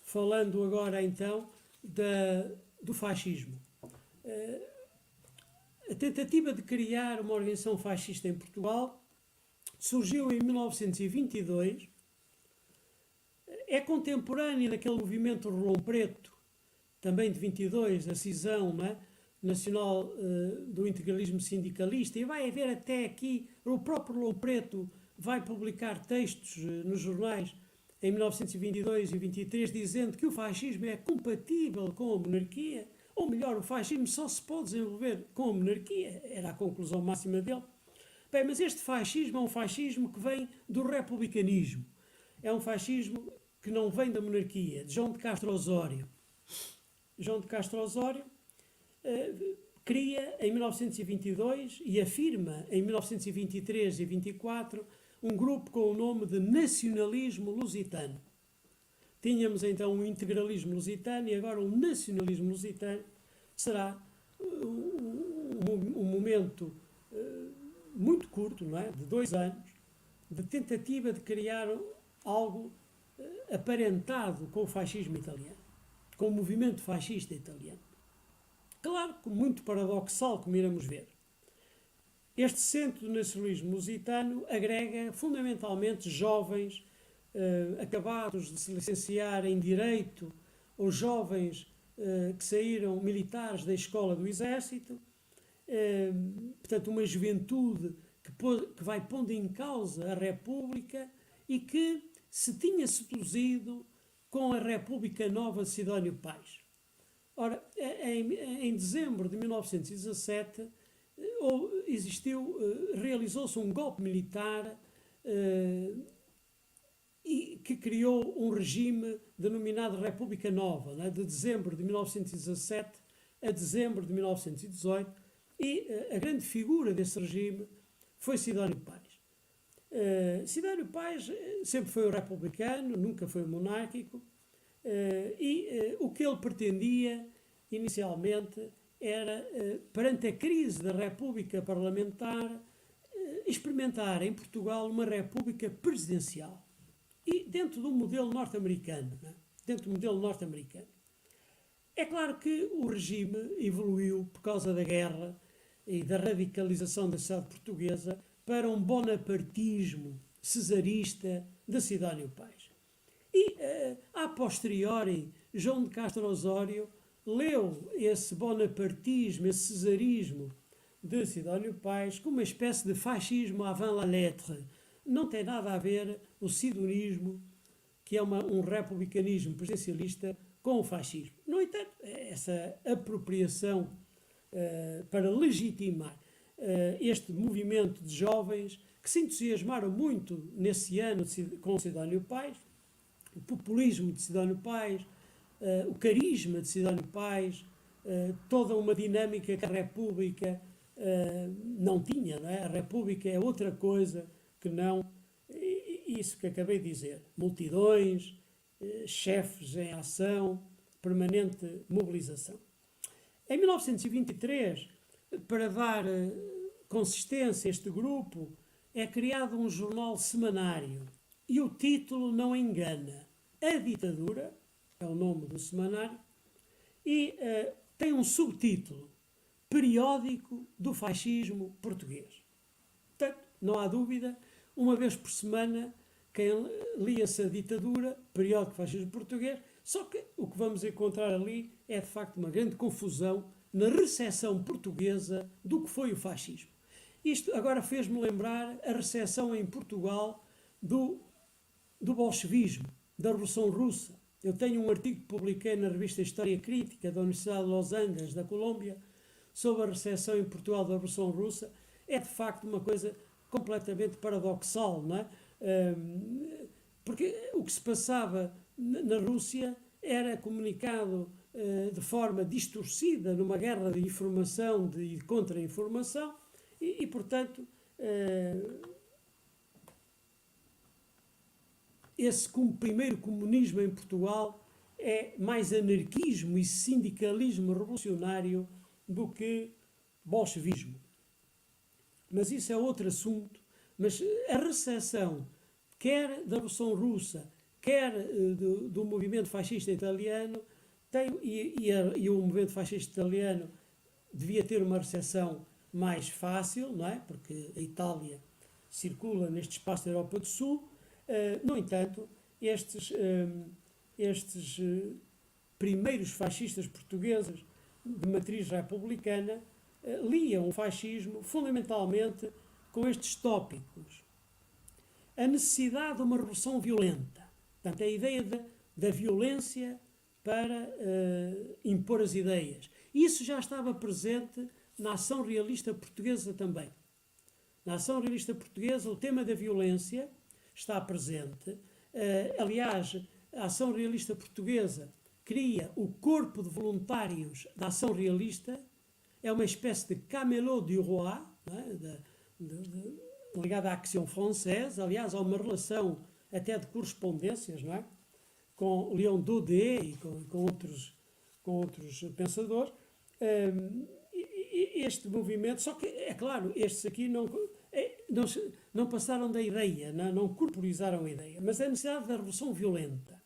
Falando agora, então, do fascismo. A tentativa de criar uma organização fascista em Portugal surgiu em 1922, é contemporânea daquele movimento Rolão Preto, também de 22, a cisão, não é? Nacional do integralismo sindicalista, e vai haver até aqui, o próprio Rolão Preto vai publicar textos nos jornais em 1922 e 23 dizendo que o fascismo é compatível com a monarquia, ou melhor, o fascismo só se pode desenvolver com a monarquia, era a conclusão máxima dele. Bem, mas este fascismo é um fascismo que vem do republicanismo, é um fascismo que não vem da monarquia, de João de Castro Osório. João de Castro Osório cria em 1922 e afirma em 1923 e 24 um grupo com o nome de Nacionalismo Lusitano. Tínhamos então um integralismo lusitano e agora um nacionalismo lusitano. Será um momento muito curto, não é? De 2 anos, de tentativa de criar algo aparentado com o fascismo italiano, com o movimento fascista italiano. Claro que muito paradoxal, como iremos ver. Este centro do nacionalismo lusitano agrega fundamentalmente jovens acabados de se licenciar em Direito ou jovens que saíram militares da escola do Exército, portanto uma juventude que vai pondo em causa a República e que se tinha seduzido com a República Nova de Sidónio Pais. Ora, em dezembro de 1917 realizou-se um golpe militar e que criou um regime denominado República Nova, né, de dezembro de 1917 a dezembro de 1918, e a grande figura desse regime foi Sidónio Pais. Sidónio Pais sempre foi um republicano, nunca foi monárquico, e o que ele pretendia inicialmente era, perante a crise da República Parlamentar, experimentar em Portugal uma República presidencial. E dentro do modelo norte-americano, né? Dentro do modelo norte-americano. É claro que o regime evoluiu por causa da guerra e da radicalização da sociedade portuguesa para um bonapartismo cesarista de Sidónio Pais. E, a posteriori, João de Castro Osório leu esse bonapartismo, esse cesarismo de Sidónio Pais como uma espécie de fascismo avant la lettre. Não tem nada a ver o sidonismo, que é um republicanismo presidencialista, com o fascismo. No entanto, essa apropriação para legitimar este movimento de jovens que se entusiasmaram muito nesse ano com Sidónio Pais, o populismo de Sidónio Pais, o carisma de Sidónio Pais, toda uma dinâmica que a República não tinha, não é? A República é outra coisa que não isso que acabei de dizer. Multidões, chefes em ação, permanente mobilização. Em 1923, para dar consistência a este grupo, é criado um jornal semanário. E o título não engana. A Ditadura, é o nome do semanário, e tem um subtítulo: Periódico do Fascismo Português. Portanto, não há dúvida, uma vez por semana, quem lia-se a Ditadura, Periódico do Fascismo Português, só que o que vamos encontrar ali é de facto uma grande confusão na recepção portuguesa do que foi o fascismo. Isto agora fez-me lembrar a recepção em Portugal do bolchevismo, da Revolução Russa. Eu tenho um artigo que publiquei na revista História Crítica da Universidade de Los Angeles, da Colômbia, sobre a recepção em Portugal da Revolução Russa. É de facto uma coisa completamente paradoxal, não é? Porque o que se passava na Rússia era comunicado de forma distorcida numa guerra de informação e de contra-informação e portanto, esse primeiro comunismo em Portugal é mais anarquismo e sindicalismo revolucionário do que bolchevismo. Mas isso é outro assunto. Mas a recepção, quer da Revolução Russa, quer do movimento fascista italiano, e o movimento fascista italiano devia ter uma recepção mais fácil, não é? Porque a Itália circula neste espaço da Europa do Sul. No entanto, estes primeiros fascistas portugueses de matriz republicana liam o fascismo fundamentalmente com estes tópicos: a necessidade de uma revolução violenta, portanto, a ideia da violência para impor as ideias. Isso já estava presente na ação realista portuguesa também. Na ação realista portuguesa, o tema da violência está presente. Aliás, a ação realista portuguesa cria o corpo de voluntários da ação realista, é uma espécie de camelot du roi, não é? Ligada à Action Française. Aliás, há uma relação até de correspondências, não é? Com Léon Daudet e com outros pensadores. Este movimento, só que, é claro, estes aqui não passaram da ideia, não corporizaram a ideia, mas a necessidade da revolução violenta.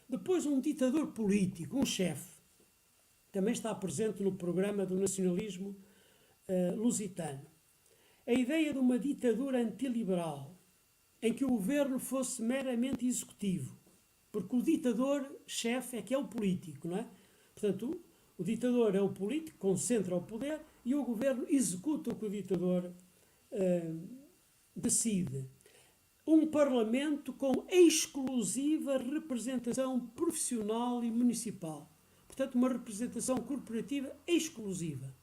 Depois, um ditador político, um chefe, também está presente no programa do nacionalismo lusitano. A ideia de uma ditadura antiliberal, em que o governo fosse meramente executivo, porque o ditador-chefe é que é o político, não é? Portanto, o ditador é o político, concentra o poder, e o governo executa o que o ditador decide. Um parlamento com exclusiva representação profissional e municipal. Portanto, uma representação corporativa exclusiva.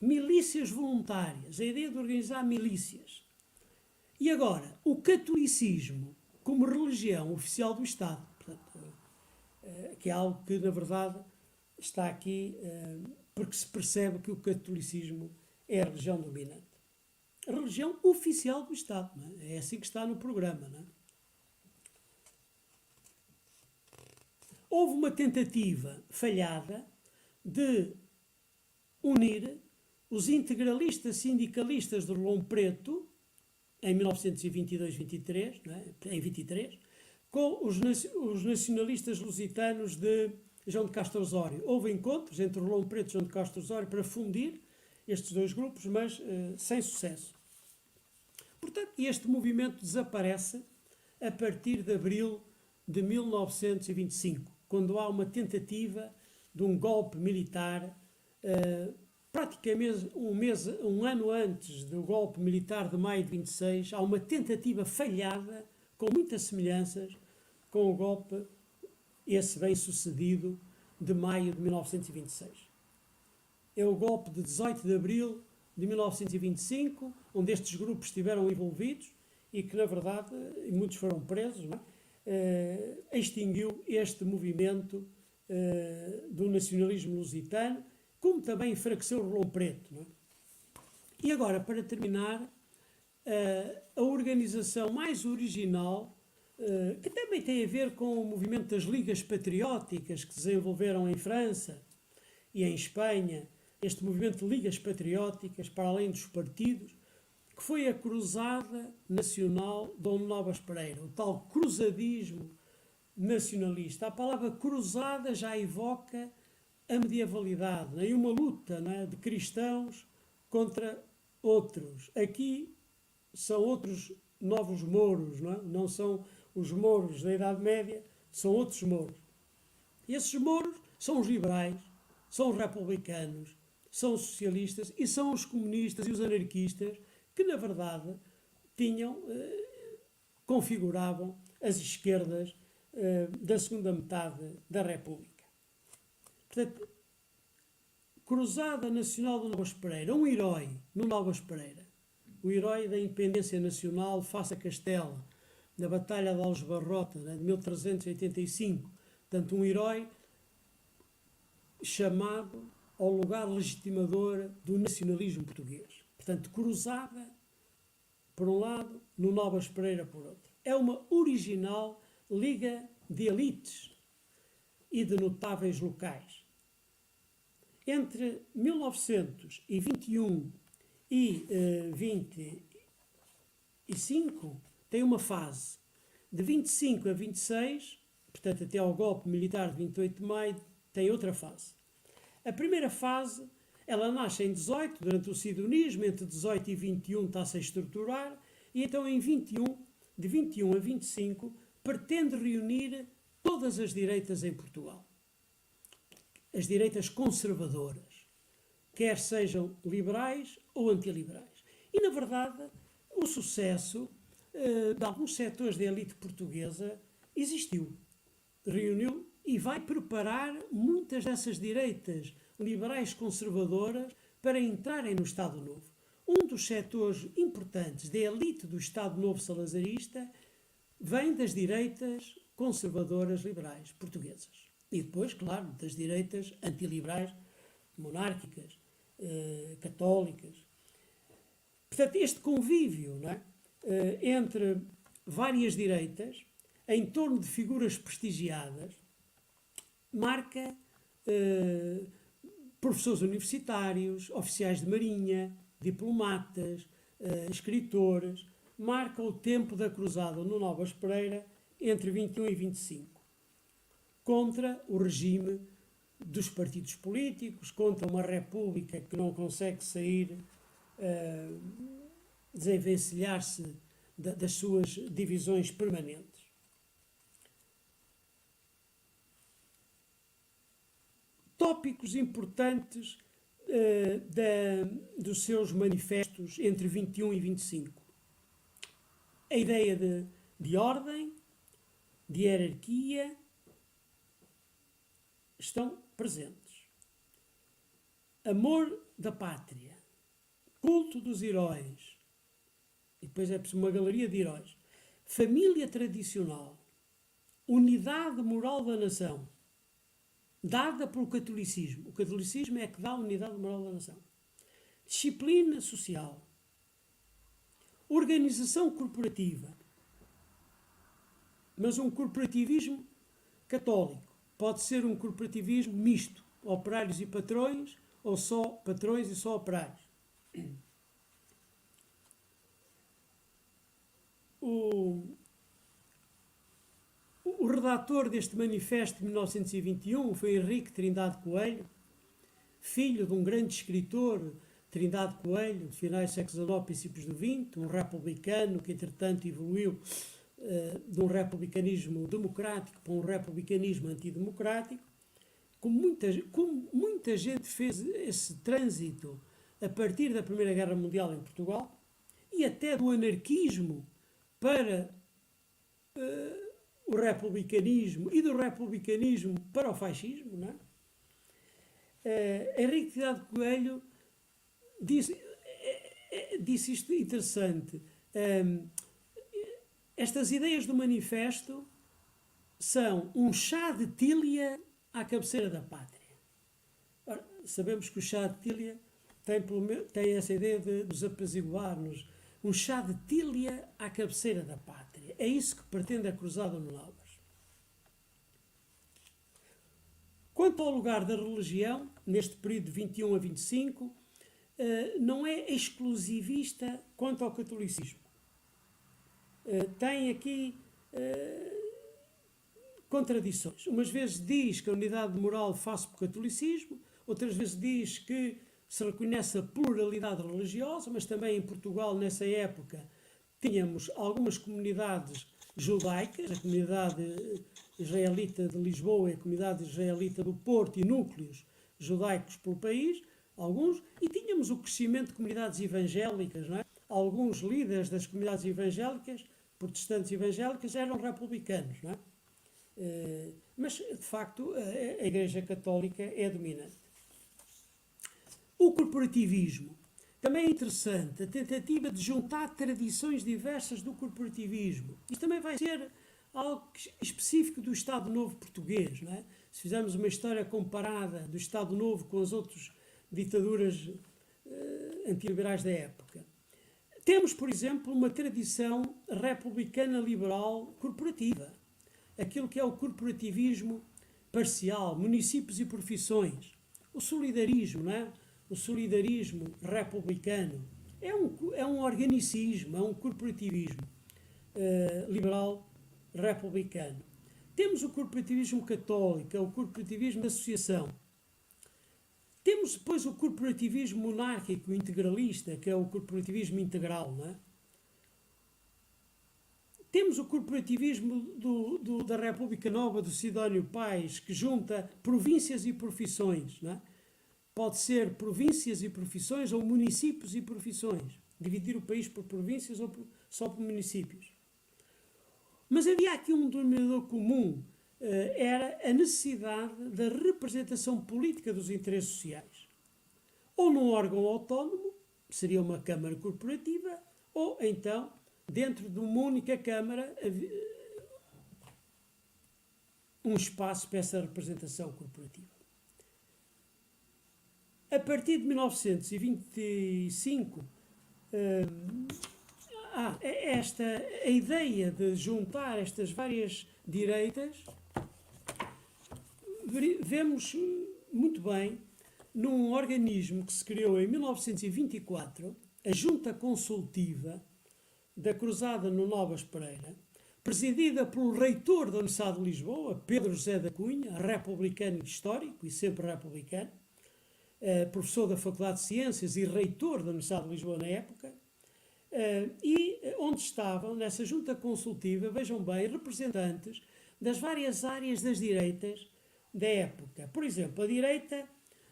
Milícias voluntárias, a ideia de organizar milícias. E agora, o catolicismo como religião oficial do Estado. Portanto, que é algo que, na verdade, está aqui porque se percebe que o catolicismo é a religião dominante. A religião oficial do Estado. Não é? É assim que está no programa. Não é? Houve uma tentativa falhada de unir os integralistas sindicalistas de Rolão Preto, em 1922-23, não é? Em 23, com os nacionalistas lusitanos de João de Castro Osório. Houve encontros entre Rolão Preto e João de Castro Osório para fundir estes dois grupos, mas sem sucesso. Portanto, este movimento desaparece a partir de abril de 1925, quando há uma tentativa de um golpe militar, praticamente um ano antes do golpe militar de maio de 26, há uma tentativa falhada, com muitas semelhanças, com o golpe, esse bem-sucedido, de maio de 1926. É o golpe de 18 de abril de 1925, onde estes grupos estiveram envolvidos e que, na verdade, muitos foram presos, não é? Extinguiu este movimento do nacionalismo lusitano, como também enfraqueceu o Rolão Preto. Não é? E agora, para terminar, a organização mais original, que também tem a ver com o movimento das ligas patrióticas que se desenvolveram em França e em Espanha, este movimento de ligas patrióticas, para além dos partidos, que foi a Cruzada Nacional Dom Novas Pereira, o tal cruzadismo nacionalista. A palavra cruzada já evoca a medievalidade, né? E uma luta, né, de cristãos contra outros. Aqui são outros novos mouros, não é? Não são os mouros da Idade Média, são outros mouros. E esses mouros são os liberais, são os republicanos, são os socialistas e são os comunistas e os anarquistas que, na verdade, configuravam as esquerdas da segunda metade da República. Portanto, Cruzada Nacional de Novas Pereira, um herói no Novas Pereira, o herói da independência nacional face a Castela, na Batalha de Aljubarrota, de 1385. Portanto, um herói chamado ao lugar legitimador do nacionalismo português. Portanto, Cruzada, por um lado, no Novas Pereira, por outro. É uma original liga de elites e de notáveis locais. Entre 1921 e 25, tem uma fase de 25 a 26, portanto até ao golpe militar de 28 de maio, tem outra fase. A primeira fase, ela nasce em 18, durante o sidonismo, entre 18 e 21 está-se a estruturar, e então em 21, de 21 a 25, pretende reunir todas as direitas em Portugal. As direitas conservadoras, quer sejam liberais ou antiliberais. E, na verdade, o sucesso de alguns setores da elite portuguesa existiu. Reuniu e vai preparar muitas dessas direitas liberais conservadoras para entrarem no Estado Novo. Um dos setores importantes da elite do Estado Novo salazarista vem das direitas conservadoras liberais portuguesas. E depois, claro, das direitas antiliberais, monárquicas, católicas. Portanto, este convívio, não é, entre várias direitas, em torno de figuras prestigiadas, marca professores universitários, oficiais de marinha, diplomatas, escritores, marca o tempo da cruzada no Novas Pereira entre 21 e 25. Contra o regime dos partidos políticos, contra uma república que não consegue sair, desenvencilhar-se das suas divisões permanentes. Tópicos importantes dos seus manifestos entre 21 e 25. A ideia de ordem, de hierarquia, estão presentes. Amor da pátria, culto dos heróis, e depois é preciso uma galeria de heróis, família tradicional, unidade moral da nação, dada pelo catolicismo. O catolicismo é que dá a unidade moral da nação. Disciplina social, organização corporativa, mas um corporativismo católico. Pode ser um corporativismo misto, operários e patrões, ou só patrões e só operários. O redator deste manifesto de 1921 foi Henrique Trindade Coelho, filho de um grande escritor, Trindade Coelho, de finais do século XIX, princípios do XX, um republicano que, entretanto, evoluiu de um republicanismo democrático para um republicanismo antidemocrático, como muita gente fez esse trânsito a partir da Primeira Guerra Mundial em Portugal, e até do anarquismo para o republicanismo e do republicanismo para o fascismo, não é? Henrique Tirado de Coelho disse isto interessante. Estas ideias do manifesto são um chá de tília à cabeceira da pátria. Ora, sabemos que o chá de tília tem essa ideia de nos apaziguar-nos. Um chá de tília à cabeceira da pátria. É isso que pretende a Cruzada no Lauras. Quanto ao lugar da religião, neste período de 21 a 25, não é exclusivista quanto ao catolicismo. Tem aqui contradições. Umas vezes diz que a unidade moral faz para o catolicismo, outras vezes diz que se reconhece a pluralidade religiosa, mas também em Portugal, nessa época, tínhamos algumas comunidades judaicas, a comunidade israelita de Lisboa e a comunidade israelita do Porto e núcleos judaicos pelo país, alguns, e tínhamos o crescimento de comunidades evangélicas, não é? Alguns líderes das comunidades evangélicas, protestantes evangélicas, eram republicanos, não é? Mas, de facto, a Igreja Católica é dominante. O corporativismo. Também é interessante a tentativa de juntar tradições diversas do corporativismo. Isto também vai ser algo específico do Estado Novo português, não é? Se fizermos uma história comparada do Estado Novo com as outras ditaduras antiliberais da época. Temos, por exemplo, uma tradição republicana liberal corporativa. Aquilo que é o corporativismo parcial, municípios e profissões. O solidarismo, não é? O solidarismo republicano é um organicismo, é um corporativismo liberal republicano. Temos o corporativismo católico, é o corporativismo de associação. Temos depois o corporativismo monárquico integralista, que é o corporativismo integral, não é? Temos o corporativismo da República Nova do Sidónio Pais, que junta províncias e profissões, não é? Pode ser províncias e profissões ou municípios e profissões. Dividir o país por províncias ou só por municípios. Mas havia aqui um denominador comum, era a necessidade da representação política dos interesses sociais. Ou num órgão autónomo, seria uma Câmara Corporativa, ou então, dentro de uma única Câmara, um espaço para essa representação corporativa. A partir de 1925, a ideia de juntar estas várias direitas, vemos muito bem num organismo que se criou em 1924, a Junta Consultiva da Cruzada no Novas Pereira, presidida pelo reitor da Universidade de Lisboa, Pedro José da Cunha, republicano histórico e sempre republicano, professor da Faculdade de Ciências e reitor da Universidade de Lisboa na época, e onde estavam, nessa junta consultiva, vejam bem, representantes das várias áreas das direitas da época. Por exemplo, a direita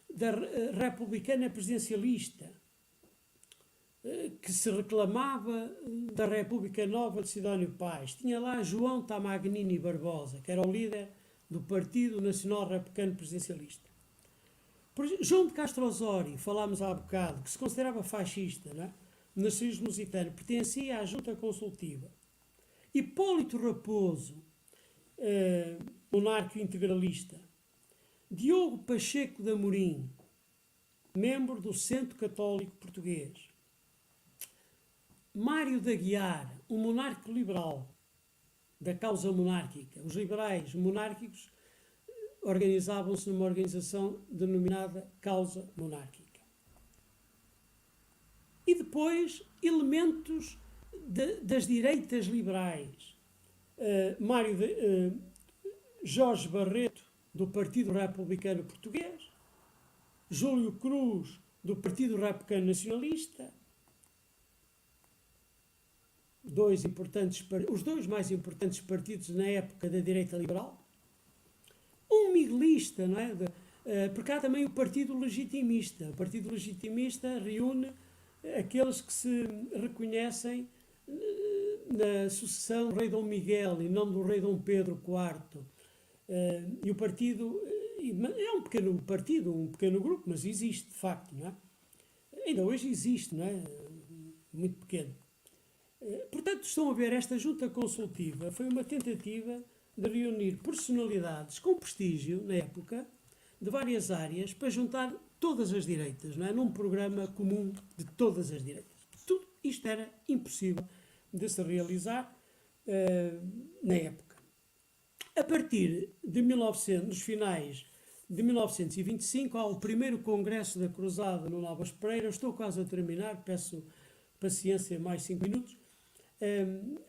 da republicana presidencialista, que se reclamava da República Nova de Sidónio Pais. Tinha lá João Tamagnini Barbosa, que era o líder do Partido Nacional Republicano Presidencialista. João de Castro Osório, falámos há bocado, que se considerava fascista, não é? Nacionalismo lusitano, pertencia à Junta Consultiva. Hipólito Raposo, monarca integralista. Diogo Pacheco de Amorim, membro do Centro Católico Português. Mário de Aguiar, um monarca liberal da causa monárquica. Os liberais monárquicos organizavam-se numa organização denominada Causa Monárquica. E depois, elementos das direitas liberais. Jorge Barreto, do Partido Republicano Português, Júlio Cruz, do Partido Republicano Nacionalista, os dois mais importantes partidos na época da direita liberal, um miguelista, não é? Porque há também o Partido Legitimista. O Partido Legitimista reúne aqueles que se reconhecem na sucessão do rei Dom Miguel e não do rei Dom Pedro IV. E o partido é um pequeno partido, um pequeno grupo, mas existe de facto, não é? Ainda hoje existe, não é? Muito pequeno. Portanto, estão a ver, esta junta consultiva foi uma tentativa de reunir personalidades com prestígio, na época, de várias áreas, para juntar todas as direitas, não é? Num programa comum de todas as direitas. Tudo isto era impossível de se realizar na época. A partir de nos finais de 1925, há o primeiro Congresso da Cruzada no Nobas Pereira. Estou quase a terminar, peço paciência, mais 5 minutos.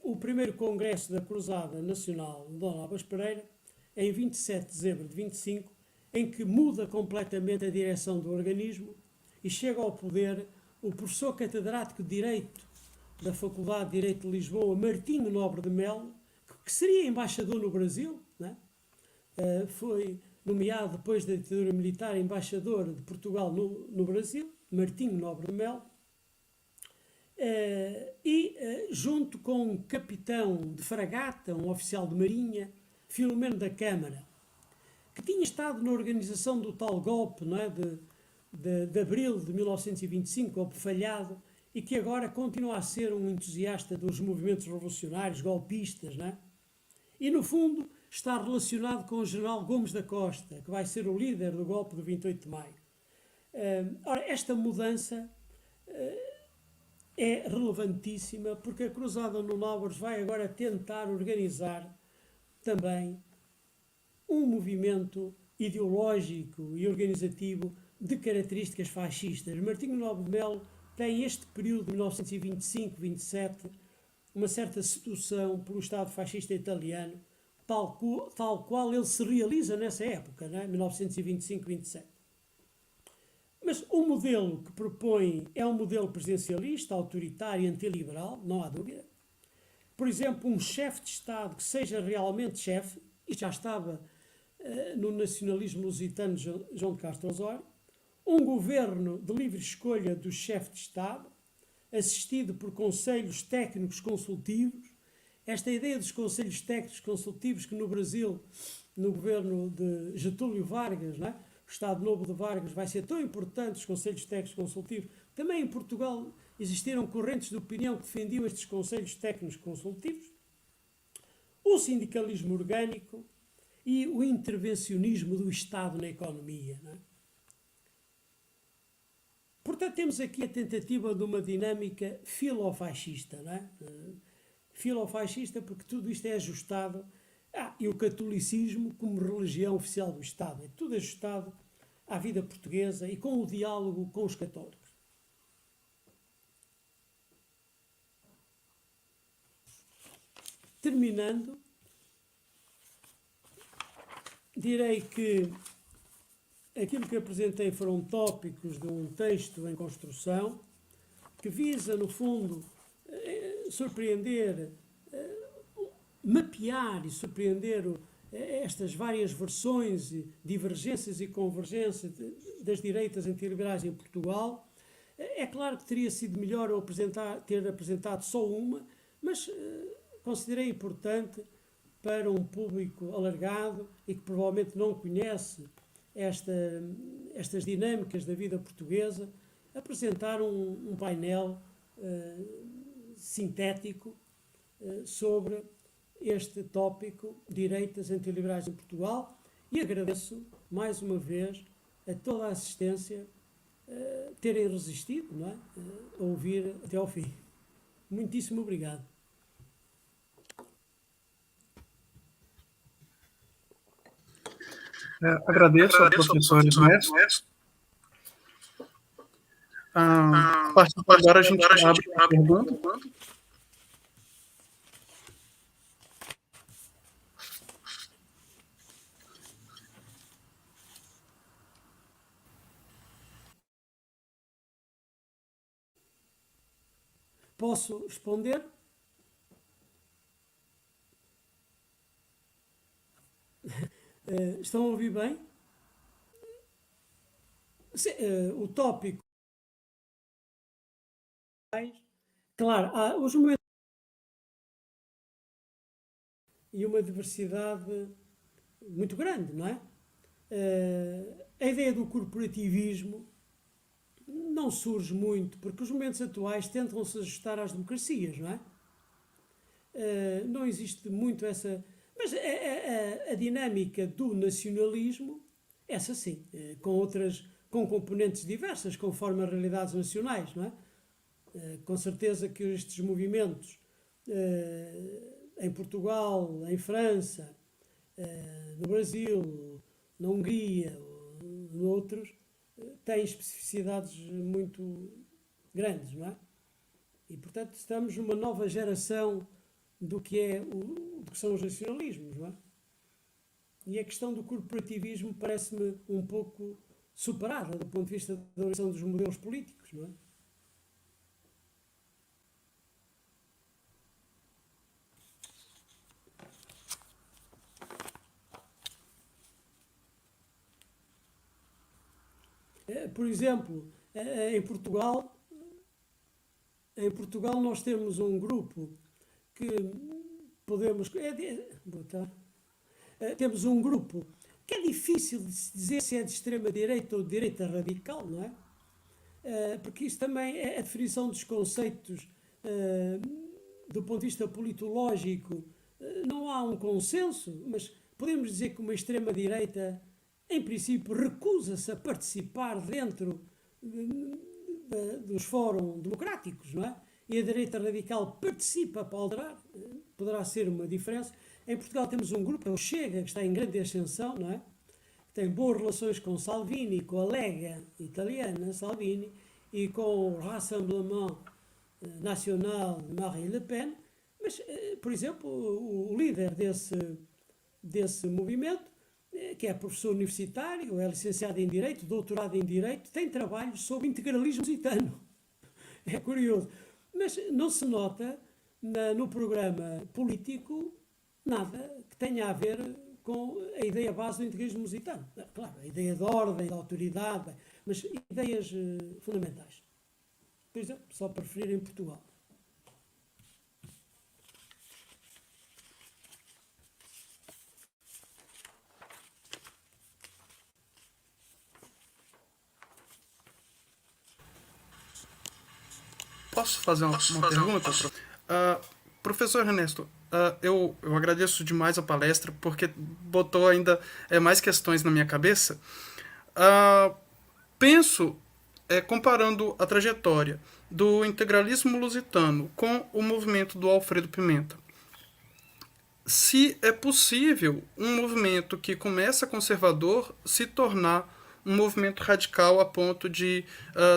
O primeiro Congresso da Cruzada Nacional de Dom Nobas Pereira, em 27 de dezembro de 25, em que muda completamente a direção do organismo e chega ao poder o professor catedrático de Direito da Faculdade de Direito de Lisboa, Martinho Nobre de Melo, que seria embaixador no Brasil, né? Foi nomeado depois da ditadura militar embaixador de Portugal no Brasil, Martinho Nobre de Melo, junto com um capitão de fragata, um oficial de marinha, Filomeno da Câmara, que tinha estado na organização do tal golpe, não é, de abril de 1925, golpe falhado, e que agora continua a ser um entusiasta dos movimentos revolucionários, golpistas, não é? E, no fundo, está relacionado com o general Gomes da Costa, que vai ser o líder do golpe do 28 de maio. Ora, esta mudança é relevantíssima, porque a Cruzada no Nobres vai agora tentar organizar também um movimento ideológico e organizativo de características fascistas. Martinho Nobre de Melo tem este período de 1925-27 uma certa sedução pelo Estado fascista italiano, tal qual ele se realiza nessa época, né? 1925-27. Mas o modelo que propõe é um modelo presidencialista, autoritário e antiliberal, não há dúvida. Por exemplo, um chefe de Estado que seja realmente chefe, isto já estava no nacionalismo lusitano de João de Castro Osório, um governo de livre escolha do chefe de Estado, assistido por conselhos técnicos consultivos. Esta ideia dos conselhos técnicos consultivos que no Brasil, no governo de Getúlio Vargas, não é? O Estado Novo de Vargas vai ser tão importante, os conselhos técnicos consultivos. Também em Portugal existiram correntes de opinião que defendiam estes conselhos técnicos consultivos. O sindicalismo orgânico e o intervencionismo do Estado na economia, não é? Portanto, temos aqui a tentativa de uma dinâmica filofascista, não é? Filofascista porque tudo isto é ajustado, e o catolicismo como religião oficial do Estado, é tudo ajustado à vida portuguesa e com o diálogo com os católicos. Terminando, direi que aquilo que apresentei foram tópicos de um texto em construção que visa, no fundo, surpreender, mapear e surpreender estas várias versões, divergências e convergências das direitas antiliberais em Portugal. É claro que teria sido melhor eu ter apresentado só uma, mas considerei importante para um público alargado e que provavelmente não conhece estas dinâmicas da vida portuguesa, apresentar um painel sintético sobre este tópico, direitas antiliberais em Portugal, e agradeço mais uma vez a toda a assistência terem resistido, não é? A ouvir até ao fim. Muitíssimo obrigado. Agradeço ao professor Ernesto. A partir de agora a gente abre a pergunta. Posso responder? Estão a ouvir bem? O tópico. Claro, há os momentos e uma diversidade muito grande, não é? A ideia do corporativismo não surge muito, porque os momentos atuais tentam se ajustar às democracias, não é? Não existe muito essa. Mas a dinâmica do nacionalismo, essa sim, com componentes diversas, conforme as realidades nacionais, não é? Com certeza que estes movimentos em Portugal, em França, no Brasil, na Hungria, noutros, têm especificidades muito grandes, não é? E, portanto, estamos numa nova geração do que são os nacionalismos, não é? E a questão do corporativismo parece-me um pouco superada do ponto de vista da evolução dos modelos políticos, não é? Por exemplo, em Portugal nós temos um grupo que podemos. Temos um grupo que é difícil de se dizer se é de extrema-direita ou de direita radical, não é? Porque isto também é a definição dos conceitos do ponto de vista politológico. Não há um consenso, mas podemos dizer que uma extrema-direita, em princípio, recusa-se a participar dentro dos fóruns democráticos, não é? E a direita radical participa para alterar, poderá ser uma diferença. Em Portugal temos um grupo, é o Chega, que está em grande ascensão, não é? Tem boas relações com Salvini, com a Lega italiana, Salvini, e com o Rassemblement Nacional de Marine Le Pen, mas, por exemplo, o líder desse movimento, que é professor universitário, é licenciado em Direito, doutorado em Direito, tem trabalhos sobre integralismo lusitano. É curioso. Mas não se nota no programa político nada que tenha a ver com a ideia base do integralismo lusitano. Claro, a ideia de ordem, de autoridade, mas ideias fundamentais. Por exemplo, só para referir em Portugal. Posso fazer uma pergunta? Professor Ernesto, eu agradeço demais a palestra, porque botou ainda mais questões na minha cabeça. Penso, comparando a trajetória do integralismo lusitano com o movimento do Alfredo Pimenta, se é possível um movimento que começa conservador se tornar um movimento radical a ponto de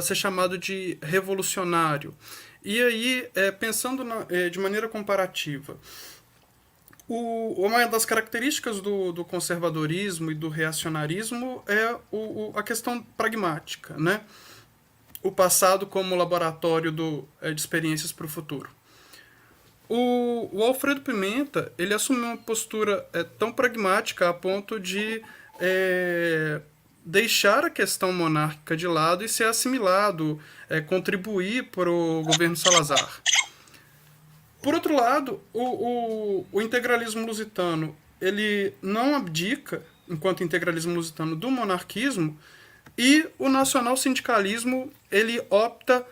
ser chamado de revolucionário. E aí, pensando de maneira comparativa, uma das características do conservadorismo e do reacionarismo é a questão pragmática, né? O passado como laboratório de experiências para o futuro. O Alfredo Pimenta, ele assumiu uma postura tão pragmática a ponto de deixar a questão monárquica de lado e ser assimilado, contribuir para o governo Salazar. Por outro lado, o integralismo lusitano, ele não abdica, enquanto integralismo lusitano, do monarquismo, e o nacional-sindicalismo, ele opta,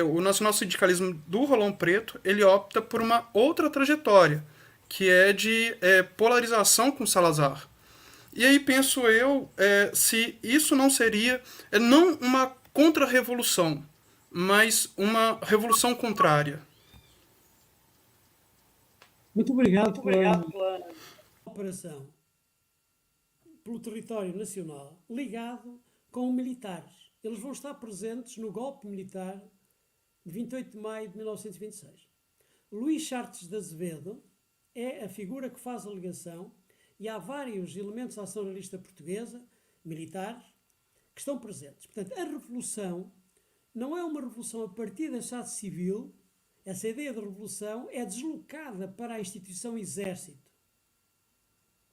o nacional-sindicalismo do Rolão Preto, ele opta por uma outra trajetória, que é de polarização com Salazar. E aí penso eu se isso não seria, não uma contra-revolução, mas uma revolução contrária. Muito obrigado pela operação pelo território nacional ligado com militares. Eles vão estar presentes no golpe militar de 28 de maio de 1926. Luís Chartres de Azevedo é a figura que faz a ligação e há vários elementos da ação realista portuguesa, militares, que estão presentes. Portanto, a revolução não é uma revolução a partir da sociedade civil. Essa ideia de revolução é deslocada para a instituição exército,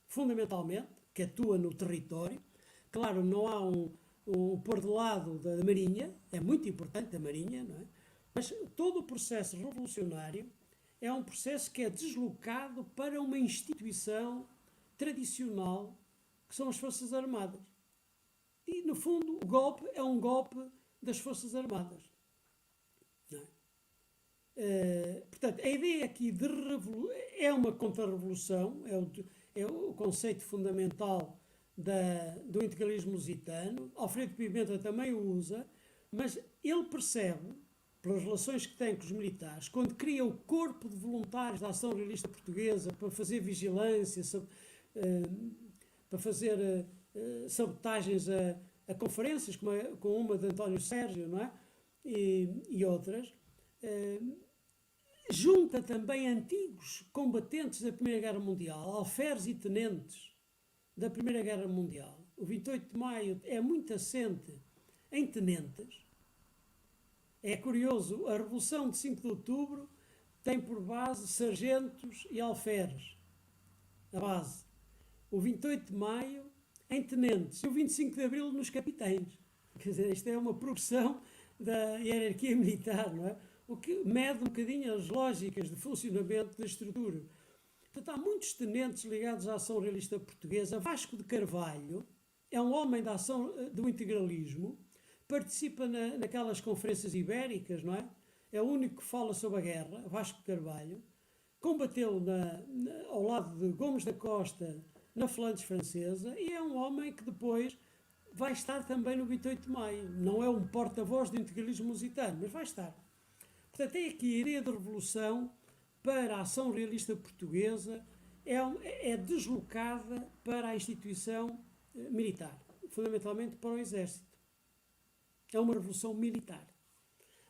fundamentalmente, que atua no território. Claro, não há um pôr de lado da Marinha, é muito importante a Marinha, não é? Mas todo o processo revolucionário é um processo que é deslocado para uma instituição tradicional, que são as Forças Armadas. E, no fundo, o golpe é um golpe das Forças Armadas. Não é? Portanto, a ideia aqui de é uma contra-revolução, é o conceito fundamental do integralismo lusitano. Alfredo Pimenta também o usa, mas ele percebe, pelas relações que tem com os militares, quando cria o corpo de voluntários da Ação Realista Portuguesa para fazer vigilância, para fazer sabotagens a conferências, como uma de António Sérgio, não é? E outras, junta também antigos combatentes da Primeira Guerra Mundial, alferes e tenentes da Primeira Guerra Mundial. O 28 de Maio é muito assente em tenentes. É curioso, a Revolução de 5 de Outubro tem por base sargentos e alferes. A base. O 28 de Maio em tenentes e o 25 de Abril nos capitães. Quer dizer, isto é uma progressão da hierarquia militar, não é? O que mede um bocadinho as lógicas de funcionamento da estrutura. Portanto, há muitos tenentes ligados à Ação Realista Portuguesa. Vasco de Carvalho é um homem da ação do integralismo, participa naquelas conferências ibéricas, não é? É o único que fala sobre a guerra, Vasco de Carvalho. Combateu ao lado de Gomes da Costa na Flandres Francesa e é um homem que depois vai estar também no 28 de Maio. Não é um porta-voz do integralismo lusitano, mas vai estar. Portanto, tem aqui a ideia de revolução para a Ação Realista Portuguesa, é deslocada para a instituição militar, fundamentalmente para o Exército. É uma revolução militar.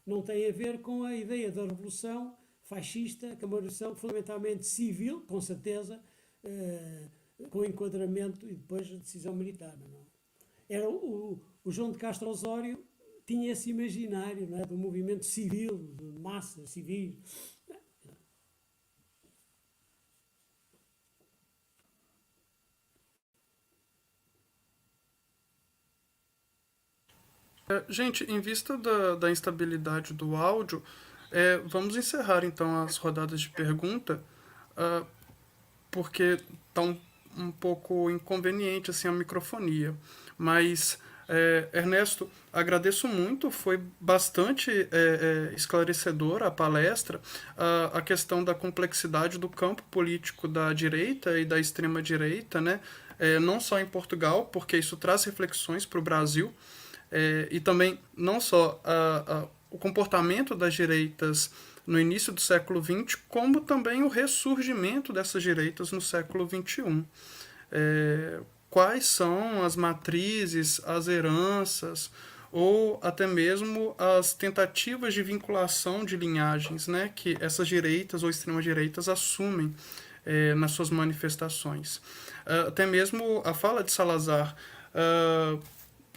Não tem a ver com a ideia da revolução fascista, que é uma revolução fundamentalmente civil, com certeza, com enquadramento e depois a decisão militar. Não é? Era o João de Castro Osório tinha esse imaginário, não é, do movimento civil, de massa civil. Gente, em vista da instabilidade do áudio, vamos encerrar então as rodadas de pergunta, porque está um pouco inconveniente assim, a microfonia. Mas, Ernesto, agradeço muito, foi bastante esclarecedora a palestra, a questão da complexidade do campo político da direita e da extrema-direita, né? Não só em Portugal, porque isso traz reflexões para o Brasil, e também não só o comportamento das direitas no início do século XX, como também o ressurgimento dessas direitas no século XXI. Quais são as matrizes, as heranças, ou até mesmo as tentativas de vinculação de linhagens, né, que essas direitas ou extremas-direitas assumem nas suas manifestações. Até mesmo a fala de Salazar,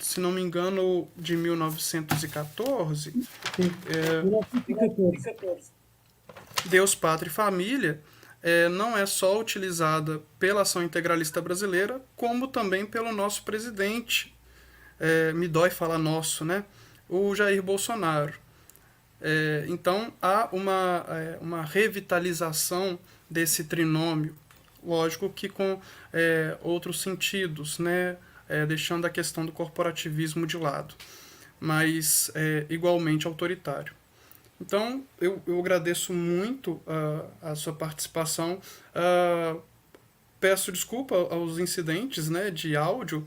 se não me engano, de 1914, Deus, Pátria e Família, não é só utilizada pela ação integralista brasileira, como também pelo nosso presidente, me dói falar nosso, né? O Jair Bolsonaro. Então, há uma revitalização desse trinômio, lógico que com outros sentidos, né? Deixando a questão do corporativismo de lado, mas igualmente autoritário. Então, eu agradeço muito a sua participação. Peço desculpa aos incidentes, né, de áudio,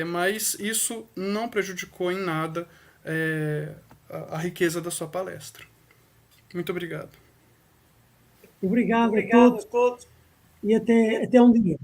mas isso não prejudicou em nada a riqueza da sua palestra. Muito obrigado. Obrigado a todos e até um dia.